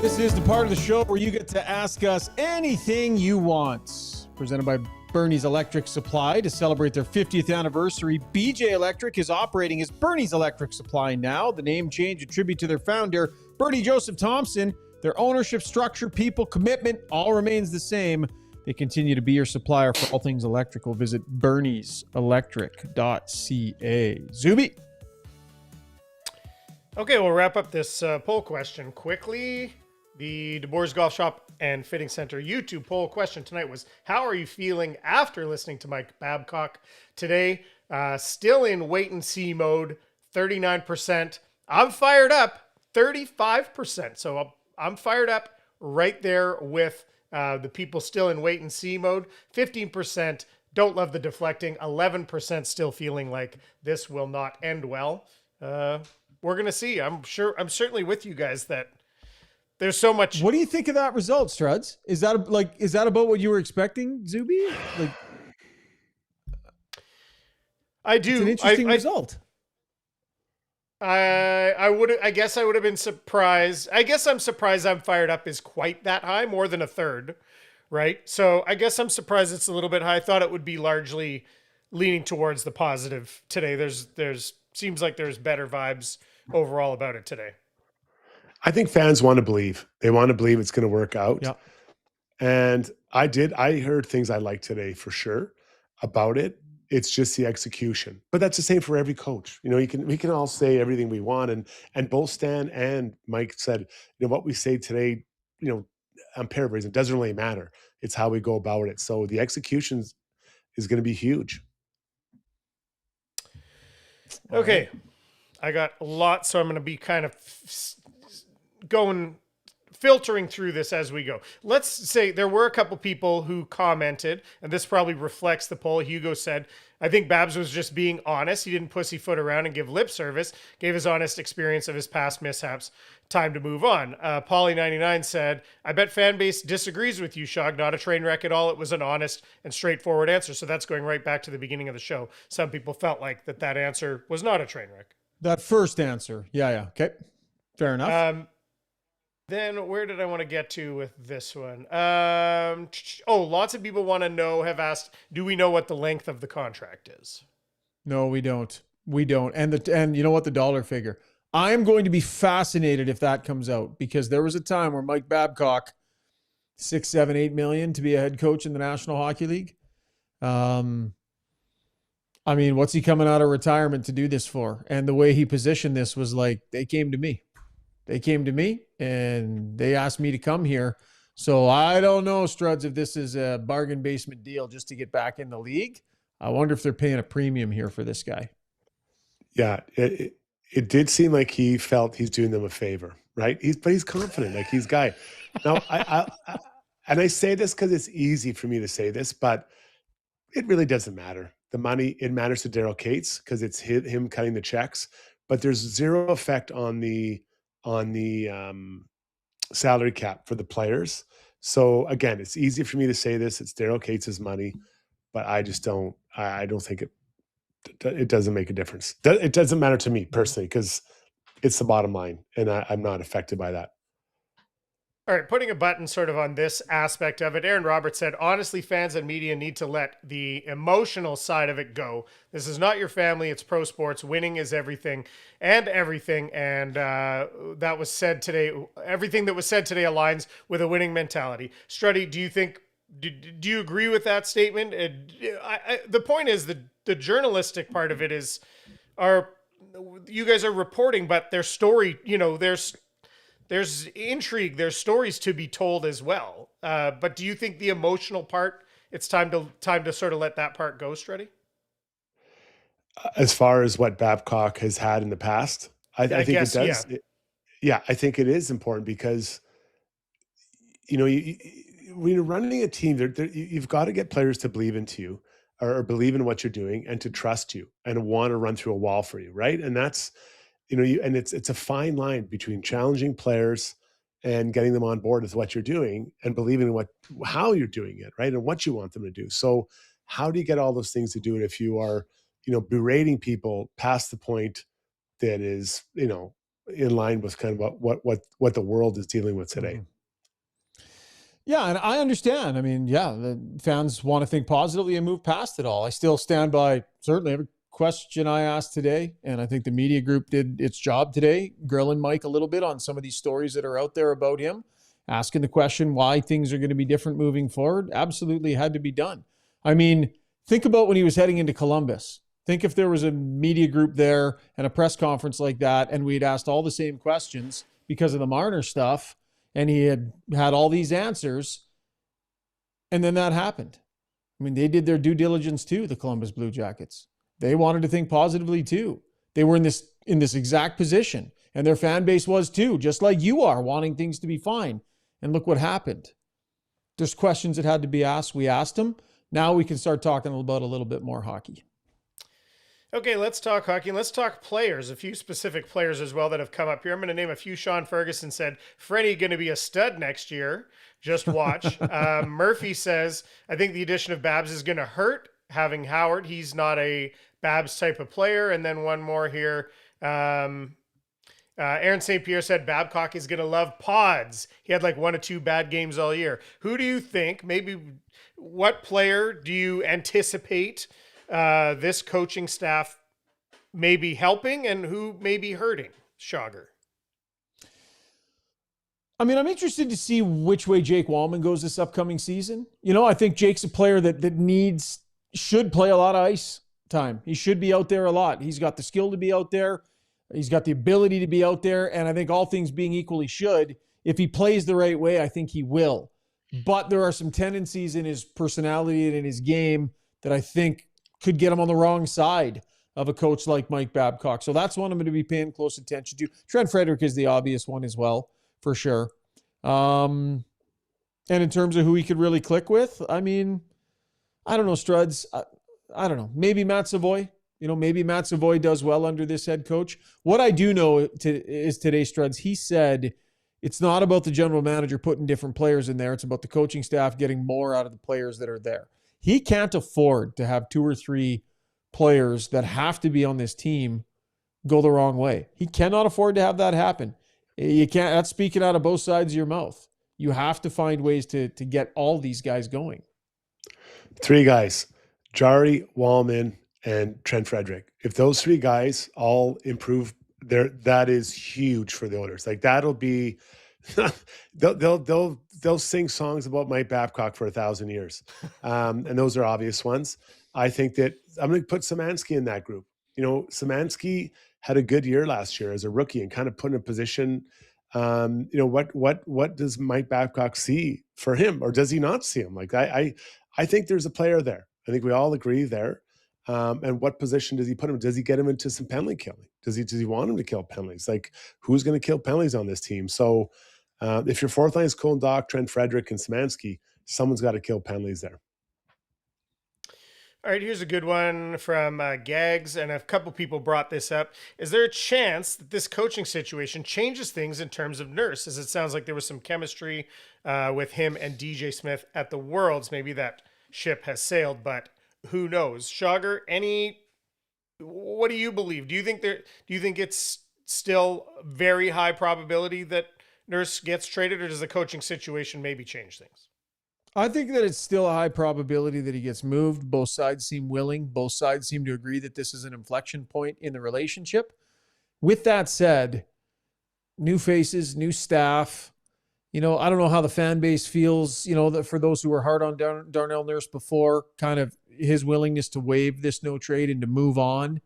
This is the part of the show where you get to ask us anything you want. Presented by Bernie's Electric Supply. To celebrate their 50th anniversary, BJ Electric is operating as Bernie's Electric Supply now. The name change a tribute to their founder, Bernie Joseph Thompson. Their ownership structure, people, commitment, all remains the same. They continue to be your supplier for all things electrical. Visit bernieselectric.ca. Zuby. Okay, we'll wrap up this poll question quickly. The DeBoer's Golf Shop and Fitting Center YouTube poll question tonight was, how are you feeling after listening to Mike Babcock today? Still in wait and see mode, 39%. I'm fired up, 35%. So I'm fired up right there with the people still in wait and see mode. 15% don't love the deflecting. 11% still feeling like this will not end well. We're going to see. I'm certainly with you guys that there's so much. What do you think of that result, Struds? Is that about what you were expecting, Zuby? I do. It's an interesting result. I guess I would have been surprised. I guess I'm surprised I'm fired up is quite that high, more than a third, right? So I guess I'm surprised it's a little bit high. I thought it would be largely leaning towards the positive today. There's seems like there's better vibes overall about it today. I think fans want to believe. They want to believe it's going to work out. Yeah. And I heard things I liked today for sure about it. It's just the execution. But that's the same for every coach. You know, we can all say everything we want. And both Stan and Mike said, you know, what we say today, you know, I'm paraphrasing, doesn't really matter. It's how we go about it. So the execution is going to be huge. Okay. I got a lot, so I'm going to be kind of filtering through this as we go. Let's say there were a couple people who commented, and this probably reflects the poll. Hugo said, I think Babs was just being honest. He didn't pussyfoot around and give lip service, gave his honest experience of his past mishaps. Time to move on. Polly99 said, I bet fan base disagrees with you, Shaug. Not a train wreck at all. It was an honest and straightforward answer. So that's going right back to the beginning of the show. Some people felt like that answer was not a train wreck. That first answer. Yeah. Okay. Fair enough. Then where did I want to get to with this one? Lots of people want to know, have asked, do we know what the length of the contract is? No, we don't. We don't. And you know what? The dollar figure. I am going to be fascinated if that comes out, because there was a time where Mike Babcock, 6, 7, 8 million to be a head coach in the National Hockey League. I mean, what's he coming out of retirement to do this for? And the way he positioned this was like, they came to me. They came to me and they asked me to come here. So I don't know, Struds, if this is a bargain basement deal just to get back in the league. I wonder if they're paying a premium here for this guy. Yeah, it did seem like he felt he's doing them a favor, right? But he's confident, like he's guy. Now, I say this because it's easy for me to say this, but it really doesn't matter. The money, it matters to Daryl Cates because it's him cutting the checks, but there's zero effect on the salary cap for the players. So again, it's easy for me to say this. It's Daryl Cates' money, but I don't think it doesn't make a difference. It doesn't matter to me personally because it's the bottom line, and I'm not affected by that. All right, putting a button sort of on this aspect of it, Aaron Roberts said, honestly, fans and media need to let the emotional side of it go. This is not your family. It's pro sports. Winning is everything. And that was said today. Everything that was said today aligns with a winning mentality. Struddy, do you agree with that statement? The point is the journalistic part of it is, you guys are reporting, but their story, there's intrigue, there's stories to be told as well. But do you think the emotional part, it's time to sort of let that part go, Struddy? as far as what Babcock has had in the past, I think guess, it does. I think it is important because, when you're running a team, you've got to get players to believe into you or believe in what you're doing and to trust you and want to run through a wall for you, right? And that's, and it's a fine line between challenging players and getting them on board with what you're doing and believing in how you're doing it, right? And what you want them to do. So how do you get all those things to do it if you are, berating people past the point that is, in line with kind of what the world is dealing with today? Mm-hmm. Yeah, and I understand. I mean, the fans want to think positively and move past it all. I still stand by certainly every question I asked today, and I think the media group did its job today, grilling Mike a little bit on some of these stories that are out there about him, asking the question why things are going to be different moving forward. Absolutely had to be done. I mean, think about when he was heading into Columbus. Think if there was a media group there and a press conference like that, and we'd asked all the same questions because of the Marner stuff, and he had all these answers, and then that happened. I mean, they did their due diligence too, the Columbus Blue Jackets. They wanted to think positively too. They were in this exact position, and their fan base was too, just like you are, wanting things to be fine. And look what happened. There's questions that had to be asked. We asked them. Now we can start talking about a little bit more hockey. Okay, let's talk hockey, and let's talk players, a few specific players as well that have come up here. I'm going to name a few. Sean Ferguson said, Freddie going to be a stud next year. Just watch. Murphy says, I think the addition of Babs is going to hurt having Howard. He's not a Babs type of player. And then one more here. Aaron St. Pierre said Babcock is going to love pods. He had like 1 or 2 bad games all year. Who do you think, what player do you anticipate this coaching staff may be helping and who may be hurting? Shaugger. I mean, I'm interested to see which way Jake Wallman goes this upcoming season. I think Jake's a player that should play a lot of ice time. He should be out there a lot. He's got the skill to be out there. He's got the ability to be out there. And I think all things being equal, he should. If he plays the right way, I think he will. But there are some tendencies in his personality and in his game that I think could get him on the wrong side of a coach like Mike Babcock. So that's one I'm going to be paying close attention to. Trent Frederick is the obvious one as well, for sure. And in terms of who he could really click with, I mean, I don't know, Struds. I don't know. Maybe Matt Savoy. Maybe Matt Savoy does well under this head coach. What I do know is today, Struds, he said it's not about the general manager putting different players in there. It's about the coaching staff getting more out of the players that are there. He can't afford to have 2 or 3 players that have to be on this team go the wrong way. He cannot afford to have that happen. You can't. That's speaking out of both sides of your mouth. You have to find ways to get all these guys going. 3 guys, Jari, Wallman, and Trent Frederick. If those 3 guys all improve, that is huge for the Oilers. Like that'll be, they'll sing songs about Mike Babcock for 1,000 years, and those are obvious ones. I think that I'm going to put Szymanski in that group. Szymanski had a good year last year as a rookie and kind of put in a position. What does Mike Babcock see for him, or does he not see him? Like I think there's a player there. I think we all agree there. And what position does he put him? Does he get him into some penalty killing? Does he want him to kill penalties? Like who's going to kill penalties on this team? So if your fourth line is Cole Dock, Trent Frederick, and Szymanski, someone's got to kill penalties there. All right, here's a good one from Gags, and a couple people brought this up. Is there a chance that this coaching situation changes things in terms of Nurse? As it sounds like there was some chemistry with him and DJ Smith at the Worlds. Maybe that ship has sailed, but who knows? Shaugger, what do you believe? Do you think it's still very high probability that Nurse gets traded, or does the coaching situation maybe change things? I think that it's still a high probability that he gets moved. Both sides seem willing. Both sides seem to agree that this is an inflection point in the relationship. With that said, new faces, new staff. I don't know how the fan base feels, that for those who were hard on Darnell Nurse before, kind of his willingness to waive this no trade and to move on.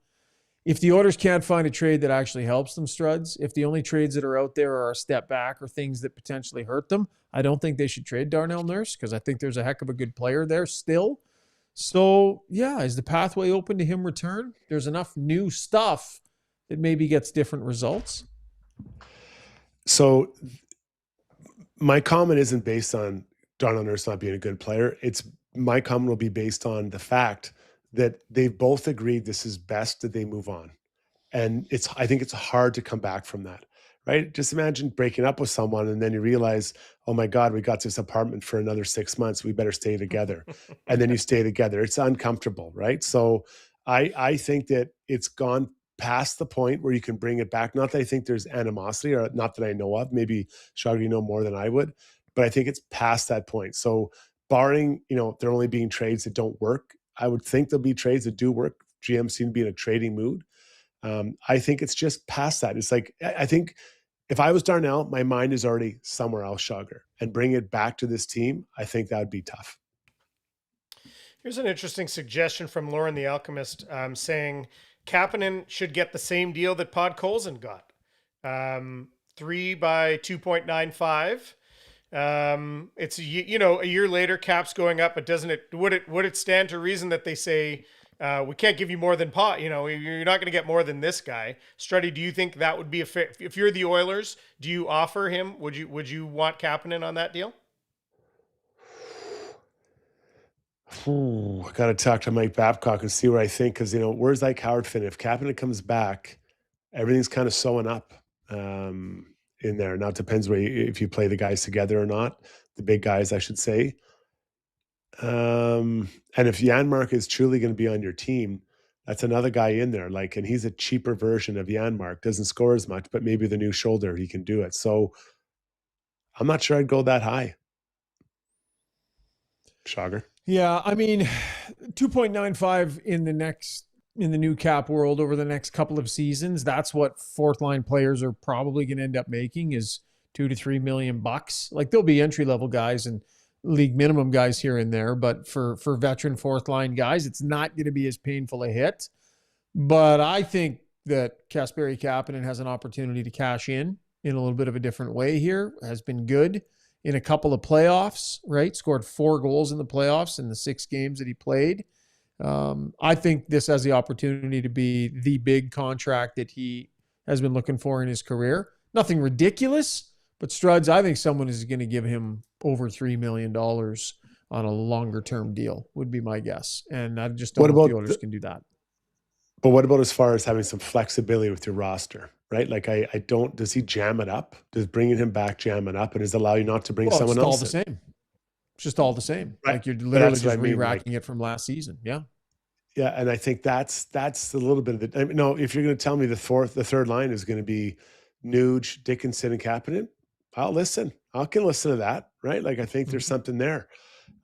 If the Oilers can't find a trade that actually helps them, Struds, if the only trades that are out there are a step back or things that potentially hurt them, I don't think they should trade Darnell Nurse because I think there's a heck of a good player there still. So, yeah, is the pathway open to him return? There's enough new stuff that maybe gets different results. So my comment isn't based on Darnell Nurse not being a good player. My comment will be based on the fact that they've both agreed this is best that they move on. And I think it's hard to come back from that, right? Just imagine breaking up with someone and then you realize, oh my God, we got this apartment for another 6 months. We better stay together. And then you stay together. It's uncomfortable, right? So I think that it's gone past the point where you can bring it back. Not that I think there's animosity, or not that I know of. Maybe Shaugger, you know more than I would, but I think it's past that point. So barring, there only being trades that don't work, I would think there'll be trades that do work. GM seem to be in a trading mood. I think it's just past that. It's like, I think if I was Darnell, my mind is already somewhere else, Shaugger, and bring it back to this team. I think that would be tough. Here's an interesting suggestion from Lauren the Alchemist, saying Kapanen should get the same deal that Podkolzin got. 3 by 2.95. It's, a year later, cap's going up, but would it stand to reason that they say, we can't give you more than Pot, you're not going to get more than this guy. Struddy, do you think that would be a fair, if you're the Oilers, do you offer him, would you want Kapanen on that deal? I got to talk to Mike Babcock and see what I think. Cause where's like Howard Finn? If Kapanen comes back, everything's kind of sewing up, in there. Now it depends if you play the guys together or not, the big guys, I should say. And if Janmark is truly going to be on your team, that's another guy in there. And he's a cheaper version of Janmark, doesn't score as much, but maybe the new shoulder, he can do it. So I'm not sure I'd go that high. Shaugger. Yeah. I mean, 2.95 in the new cap world over the next couple of seasons. That's what fourth line players are probably going to end up making, is $2 to $3 million. Like, there'll be entry level guys and league minimum guys here and there, but for veteran fourth line guys, it's not going to be as painful a hit. But I think that Kasperi Kapanen has an opportunity to cash in a little bit of a different way here. Has been good in a couple of playoffs, right? Scored 4 goals in the playoffs in the 6 games that he played. I think this has the opportunity to be the big contract that he has been looking for in his career. Nothing ridiculous, but Struds, I think someone is going to give him over $3 million on a longer term deal, would be my guess. And I just don't know if the Oilers can do that. But what about as far as having some flexibility with your roster, right? Like does he jam it up? Does bringing him back jam it up? And does it allow you not to bring someone else? It's all the same. It's just all the same. Right. Like, you're literally just re-racking it from last season. Yeah. Yeah. And I think that's a little bit of it. No, if you're going to tell me the third line is going to be Nuge, Dickinson, and Kapanen, I'll listen. I can listen to that, right? Like, I think there's something there.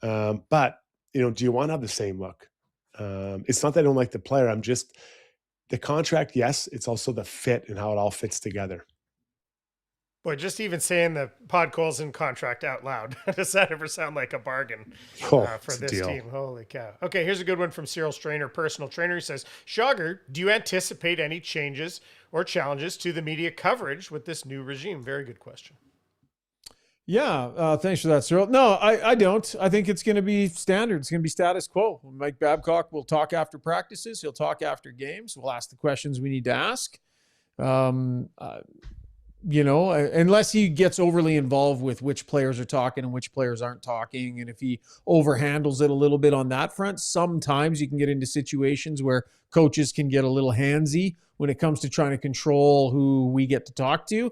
But, do you want to have the same look? It's not that I don't like the player. I'm just, the contract, yes, it's also the fit and how it all fits together. Boy, just even saying the Podkolzin contract out loud, does that ever sound like a bargain for this team? Holy cow. Okay, here's a good one from Cyril Strainer, personal trainer. He says, Shaugger, do you anticipate any changes or challenges to the media coverage with this new regime? Very good question. Yeah, thanks for that, Cyril. No, I don't. I think it's going to be standard. It's going to be status quo. Mike Babcock will talk after practices. He'll talk after games. We'll ask the questions we need to ask. Unless he gets overly involved with which players are talking and which players aren't talking, and if he overhandles it a little bit on that front, sometimes you can get into situations where coaches can get a little handsy when it comes to trying to control who we get to talk to.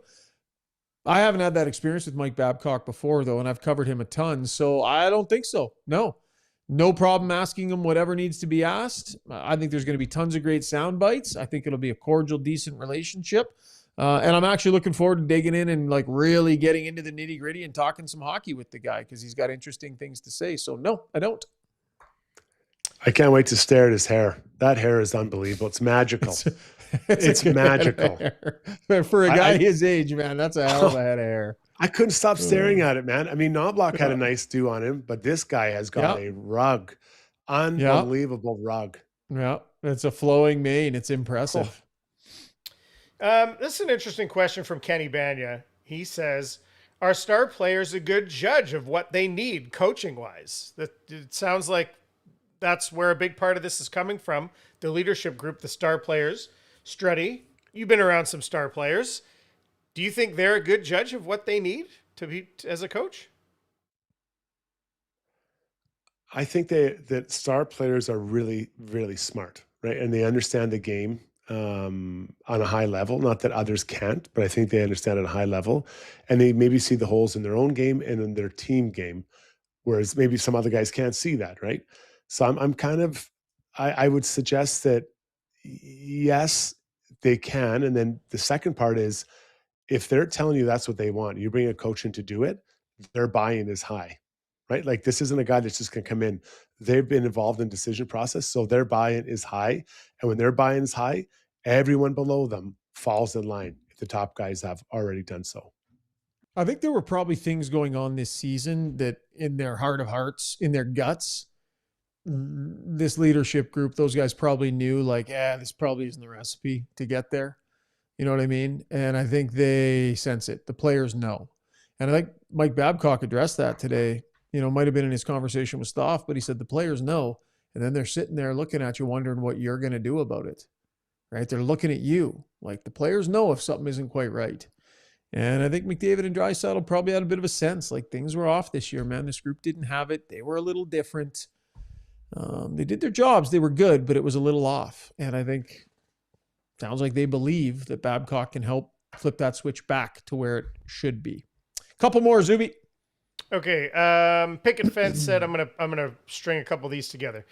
I haven't had that experience with Mike Babcock before, though, and I've covered him a ton, so I don't think so. No problem asking him whatever needs to be asked. I think there's going to be tons of great sound bites. I think it'll be a cordial, decent relationship. And I'm actually looking forward to digging in and really getting into the nitty gritty and talking some hockey with the guy, because he's got interesting things to say. So no, I don't. I can't wait to stare at his hair. That hair is unbelievable. It's magical. It's magical. For a guy his age, man, that's a hell of a head of hair. I couldn't stop staring at it, man. I mean, Knobloch had a nice do on him, but this guy has got a rug. Unbelievable rug. Yeah, it's a flowing mane. It's impressive. This is an interesting question from Kenny Banya. He says, are star players a good judge of what they need coaching-wise? It sounds like that's where a big part of this is coming from. The leadership group, the star players. Struddy, you've been around some star players. Do you think they're a good judge of what they need to be as a coach? I think that star players are really, really smart, right? And they understand the game on a high level. Not that others can't, but I think they understand at a high level. And they maybe see the holes in their own game and in their team game, whereas maybe some other guys can't see that, right? So I'm kind of, I would suggest that yes, they can. And then the second part is, if they're telling you that's what they want, you bring a coach in to do it, their buy-in is high, right? Like this isn't a guy that's just going to come in. They've been involved in decision process, so their buy-in is high. And when their buy-in is high, everyone below them falls in line if the top guys have already done so. I think there were probably things going on this season that in their heart of hearts, in their guts, this leadership group, those guys probably knew like, this probably isn't the recipe to get there. You know what I mean? And I think they sense it. The players know. And I think Mike Babcock addressed that today. Might have been in his conversation with Stoff, but he said the players know. And then they're sitting there looking at you, wondering what you're going to do about it, right? They're looking at you. Like the players know if something isn't quite right. And I think McDavid and Draisaitl probably had a bit of a sense, like things were off this year, man. This group didn't have it. They were a little different. They did their jobs. They were good, but it was a little off. And I think sounds like they believe that Babcock can help flip that switch back to where it should be. Couple more, Zuby. Okay. Picket Fence said, I'm gonna string a couple of these together.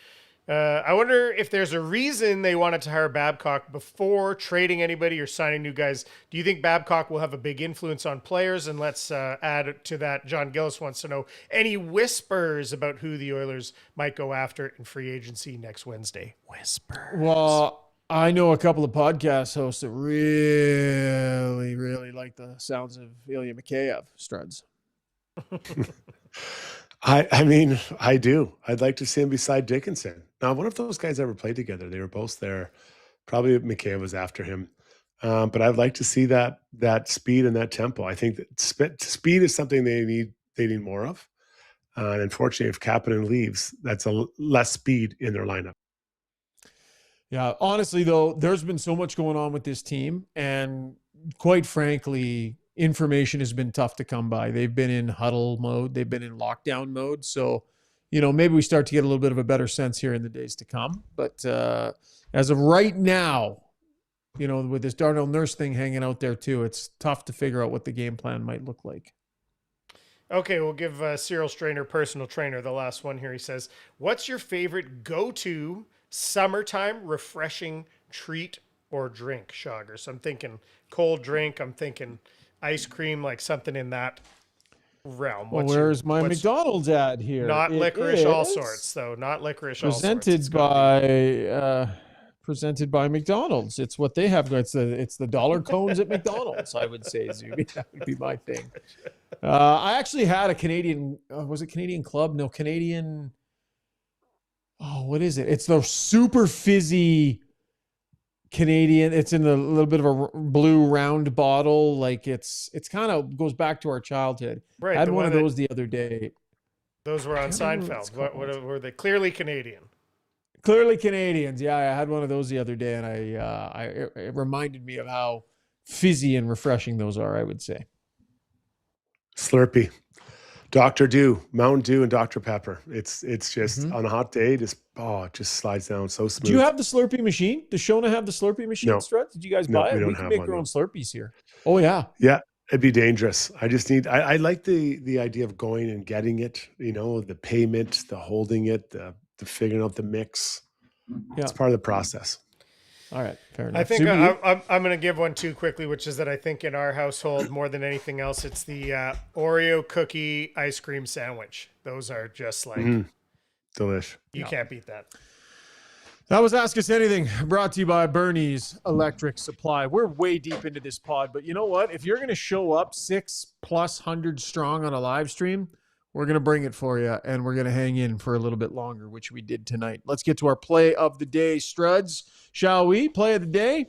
I wonder if there's a reason they wanted to hire Babcock before trading anybody or signing new guys. Do you think Babcock will have a big influence on players? And let's add to that, John Gillis wants to know any whispers about who the Oilers might go after in free agency next Wednesday. Whispers. Well, I know a couple of podcast hosts that really, really like the sounds of Ilya Mikheyev, Struds. I mean, I do. I'd like to see him beside Dickinson. Now, what if those guys ever played together? They were both there. Probably Mikheyev was after him. But I'd like to see that speed and that tempo. I think that speed is something they need more of. And unfortunately, if Kapanen leaves, that's less speed in their lineup. Yeah, honestly, though, there's been so much going on with this team. And quite frankly, information has been tough to come by. They've been in huddle mode. They've been in lockdown mode. So, maybe we start to get a little bit of a better sense here in the days to come. But as of right now, with this Darnell Nurse thing hanging out there too, it's tough to figure out what the game plan might look like. Okay, we'll give Cyril Strainer, personal trainer, the last one here. He says, what's your favorite go-to summertime refreshing treat or drink, Shaugger? So I'm thinking cold drink. I'm thinking ice cream, like something in that realm. Where's my McDonald's ad here? Not licorice all sorts, though. Not licorice all sorts. Presented by McDonald's. It's what they have. It's the dollar cones at McDonald's, I would say, Zuby. That would be my thing. I actually had a Canadian, was it Canadian Club? No, Canadian. Oh, what is it? It's the super fizzy Canadian. It's in a little bit of a blue round bottle. Like it's kind of goes back to our childhood. Right. I had one of those the other day. Those were on Seinfeld. What were they? Clearly Canadian. Clearly Canadians. Yeah, I had one of those the other day, and it reminded me of how fizzy and refreshing those are, I would say. Slurpee. Dr. Dew, Mountain Dew, and Dr. Pepper. It's just on a hot day, it just slides down so smooth. Do you have the Slurpee machine? Does Shona have the Slurpee machine, No. Strutt? Did you guys buy it? We don't can have make one, our no. own Slurpees here. Oh, yeah. Yeah, it'd be dangerous. I just need, I like the idea of going and getting it, the payment, the holding it, the figuring out the mix. Yeah. It's part of the process. All right, fair enough. I think I'm going to give one too quickly, which is that I think in our household, more than anything else, it's the Oreo cookie ice cream sandwich. Those are just like delish. You can't beat that. That was Ask Us Anything, brought to you by Bernie's Electric Supply. We're way deep into this pod, but you know what? If you're going to show up 600+ strong on a live stream, we're going to bring it for you, and we're going to hang in for a little bit longer, which we did tonight. Let's get to our play of the day, Struds. Shall we? Play of the day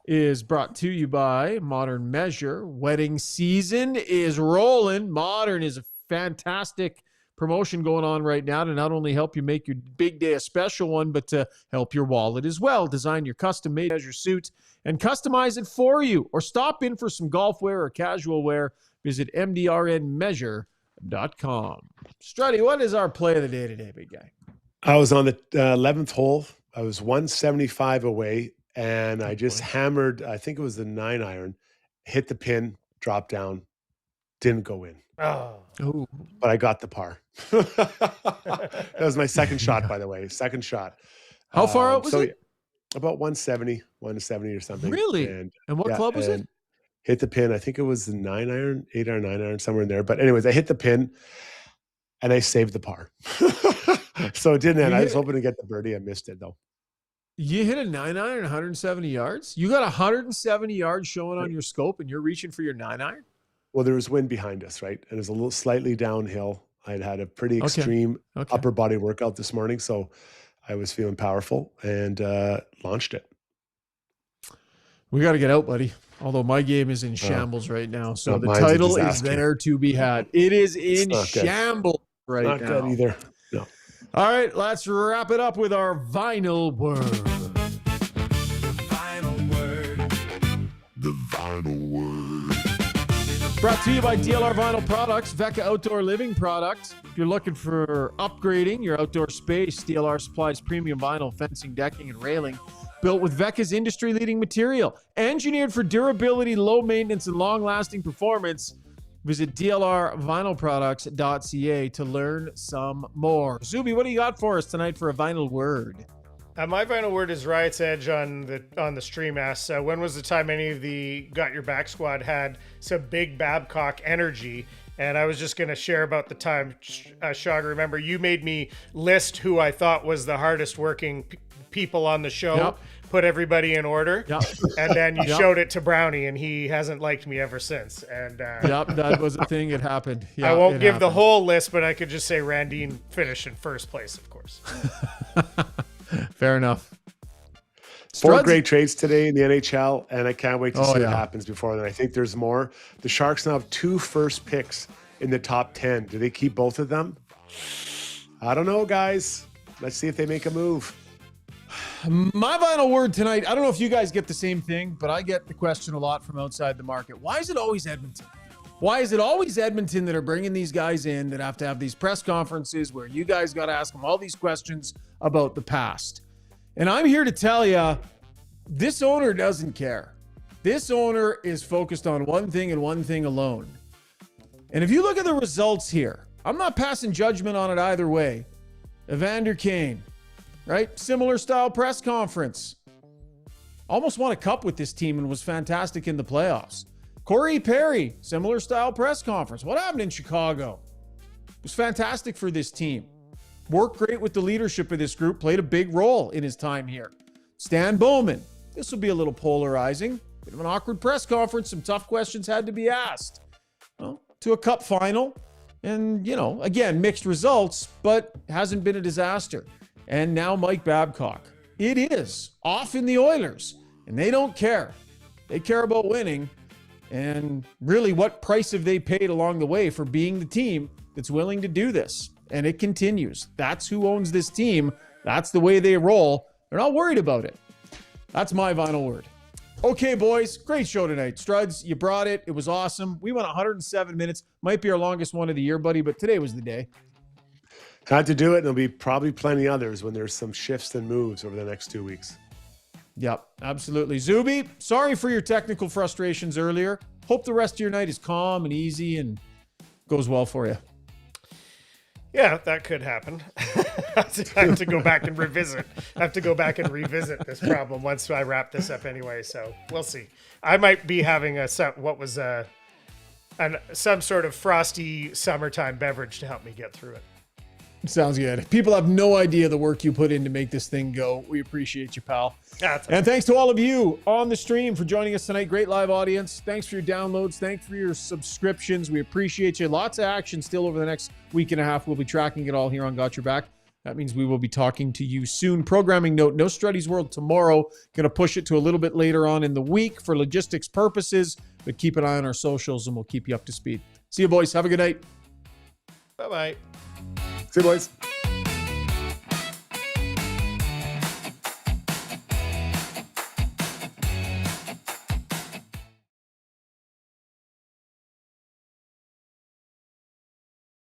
is brought to you by Modern Measure. Wedding season is rolling. Modern is a fantastic promotion going on right now to not only help you make your big day a special one, but to help your wallet as well. Design your custom-made measure suit and customize it for you. Or stop in for some golf wear or casual wear. Visit mdrnmeasure.com. Struddy, what is our play of the day today, big guy? I was on the 11th hole. I was 175 away, and I just hammered, I think it was the 9-iron, hit the pin, dropped down, didn't go in. Oh. But I got the par. That was my second shot, by the way. Second shot. How far out was it? About 170 or something. Really? And what club was it? Hit the pin. I think it was the 9-iron, 8-iron, 9-iron, somewhere in there. But anyways, I hit the pin, and I saved the par. So it didn't end. I was hoping to get the birdie. I missed it, though. You hit a 9-iron 170 yards? You got 170 yards showing on your scope, and you're reaching for your 9-iron? Well, there was wind behind us, right? And it was a little slightly downhill. I'd had a pretty extreme upper body workout this morning, so I was feeling powerful and launched it. We got to get out, buddy. Although my game is in shambles right now, so the title is there to be had. It is in shambles right now. Not good either. No. All right, let's wrap it up with our vinyl word. The vinyl word. Brought to you by DLR Vinyl Products, Vecca Outdoor Living Products. If you're looking for upgrading your outdoor space, DLR supplies premium vinyl fencing, decking, and railing built with Vecca's industry-leading material. Engineered for durability, low maintenance, and long-lasting performance. Visit dlrvinylproducts.ca to learn some more. Zuby, what do you got for us tonight for a vinyl word? My vinyl word is Riot's Edge on the stream. Asks, when was the time any of the Got Your Back squad had some big Babcock energy? And I was just going to share about the time, Shaugger, remember you made me list who I thought was the hardest working people on the show, put everybody in order, and then you showed it to Brownie, and he hasn't liked me ever since. And that was a thing. It happened. I won't give the whole list, but I could just say Randine finished in first place, of course. Fair enough. 4 great trades today in the NHL, and I can't wait to see what happens before then. I think there's more. The Sharks now have 2 first picks in the top 10. Do they keep both of them? I don't know, guys. Let's see if they make a move. My vinyl word tonight, I don't know if you guys get the same thing, but I get the question a lot from outside the market. Why is it always Edmonton? Why is it always Edmonton that are bringing these guys in that have to have these press conferences where you guys got to ask them all these questions about the past? And I'm here to tell you, this owner doesn't care. This owner is focused on one thing and one thing alone. And if you look at the results here, I'm not passing judgment on it either way. Evander Kane, right? Similar style press conference. Almost won a cup with this team and was fantastic in the playoffs. Corey Perry, similar style press conference. What happened in Chicago? It was fantastic for this team. Worked great with the leadership of this group, played a big role in his time here. Stan Bowman, this will be a little polarizing. Bit of an awkward press conference, some tough questions had to be asked. Well, to a cup final, and, again, mixed results, but hasn't been a disaster. And now Mike Babcock. It is off in the Oilers, and they don't care. They care about winning. And really, what price have they paid along the way for being the team that's willing to do this? And it continues. That's who owns this team. That's the way they roll. They're not worried about it. That's my vinyl word. Okay, boys, great show tonight. Struds, you brought it. It was awesome. We went 107 minutes. Might be our longest one of the year, buddy, but today was the day. Had to do it, and there'll be probably plenty others when there's some shifts and moves over the next 2 weeks. Yep, absolutely. Zuby, sorry for your technical frustrations earlier. Hope the rest of your night is calm and easy and goes well for you. Yeah, that could happen. I have to go back and revisit. I have to go back and revisit this problem once I wrap this up anyway. So we'll see. I might be having some sort of frosty summertime beverage to help me get through it. Sounds good. People have no idea the work you put in to make this thing go. We appreciate you, pal. And thanks to all of you on the stream for joining us tonight. Great live audience. Thanks for your downloads. Thanks for your subscriptions. We appreciate you. Lots of action still over the next week and a half. We'll be tracking it all here on Got Your Back. That means we will be talking to you soon. Programming note, no Struddy's World tomorrow. Going to push it to a little bit later on in the week for logistics purposes, but keep an eye on our socials and we'll keep you up to speed. See you, boys. Have a good night. Bye-bye. See you, boys.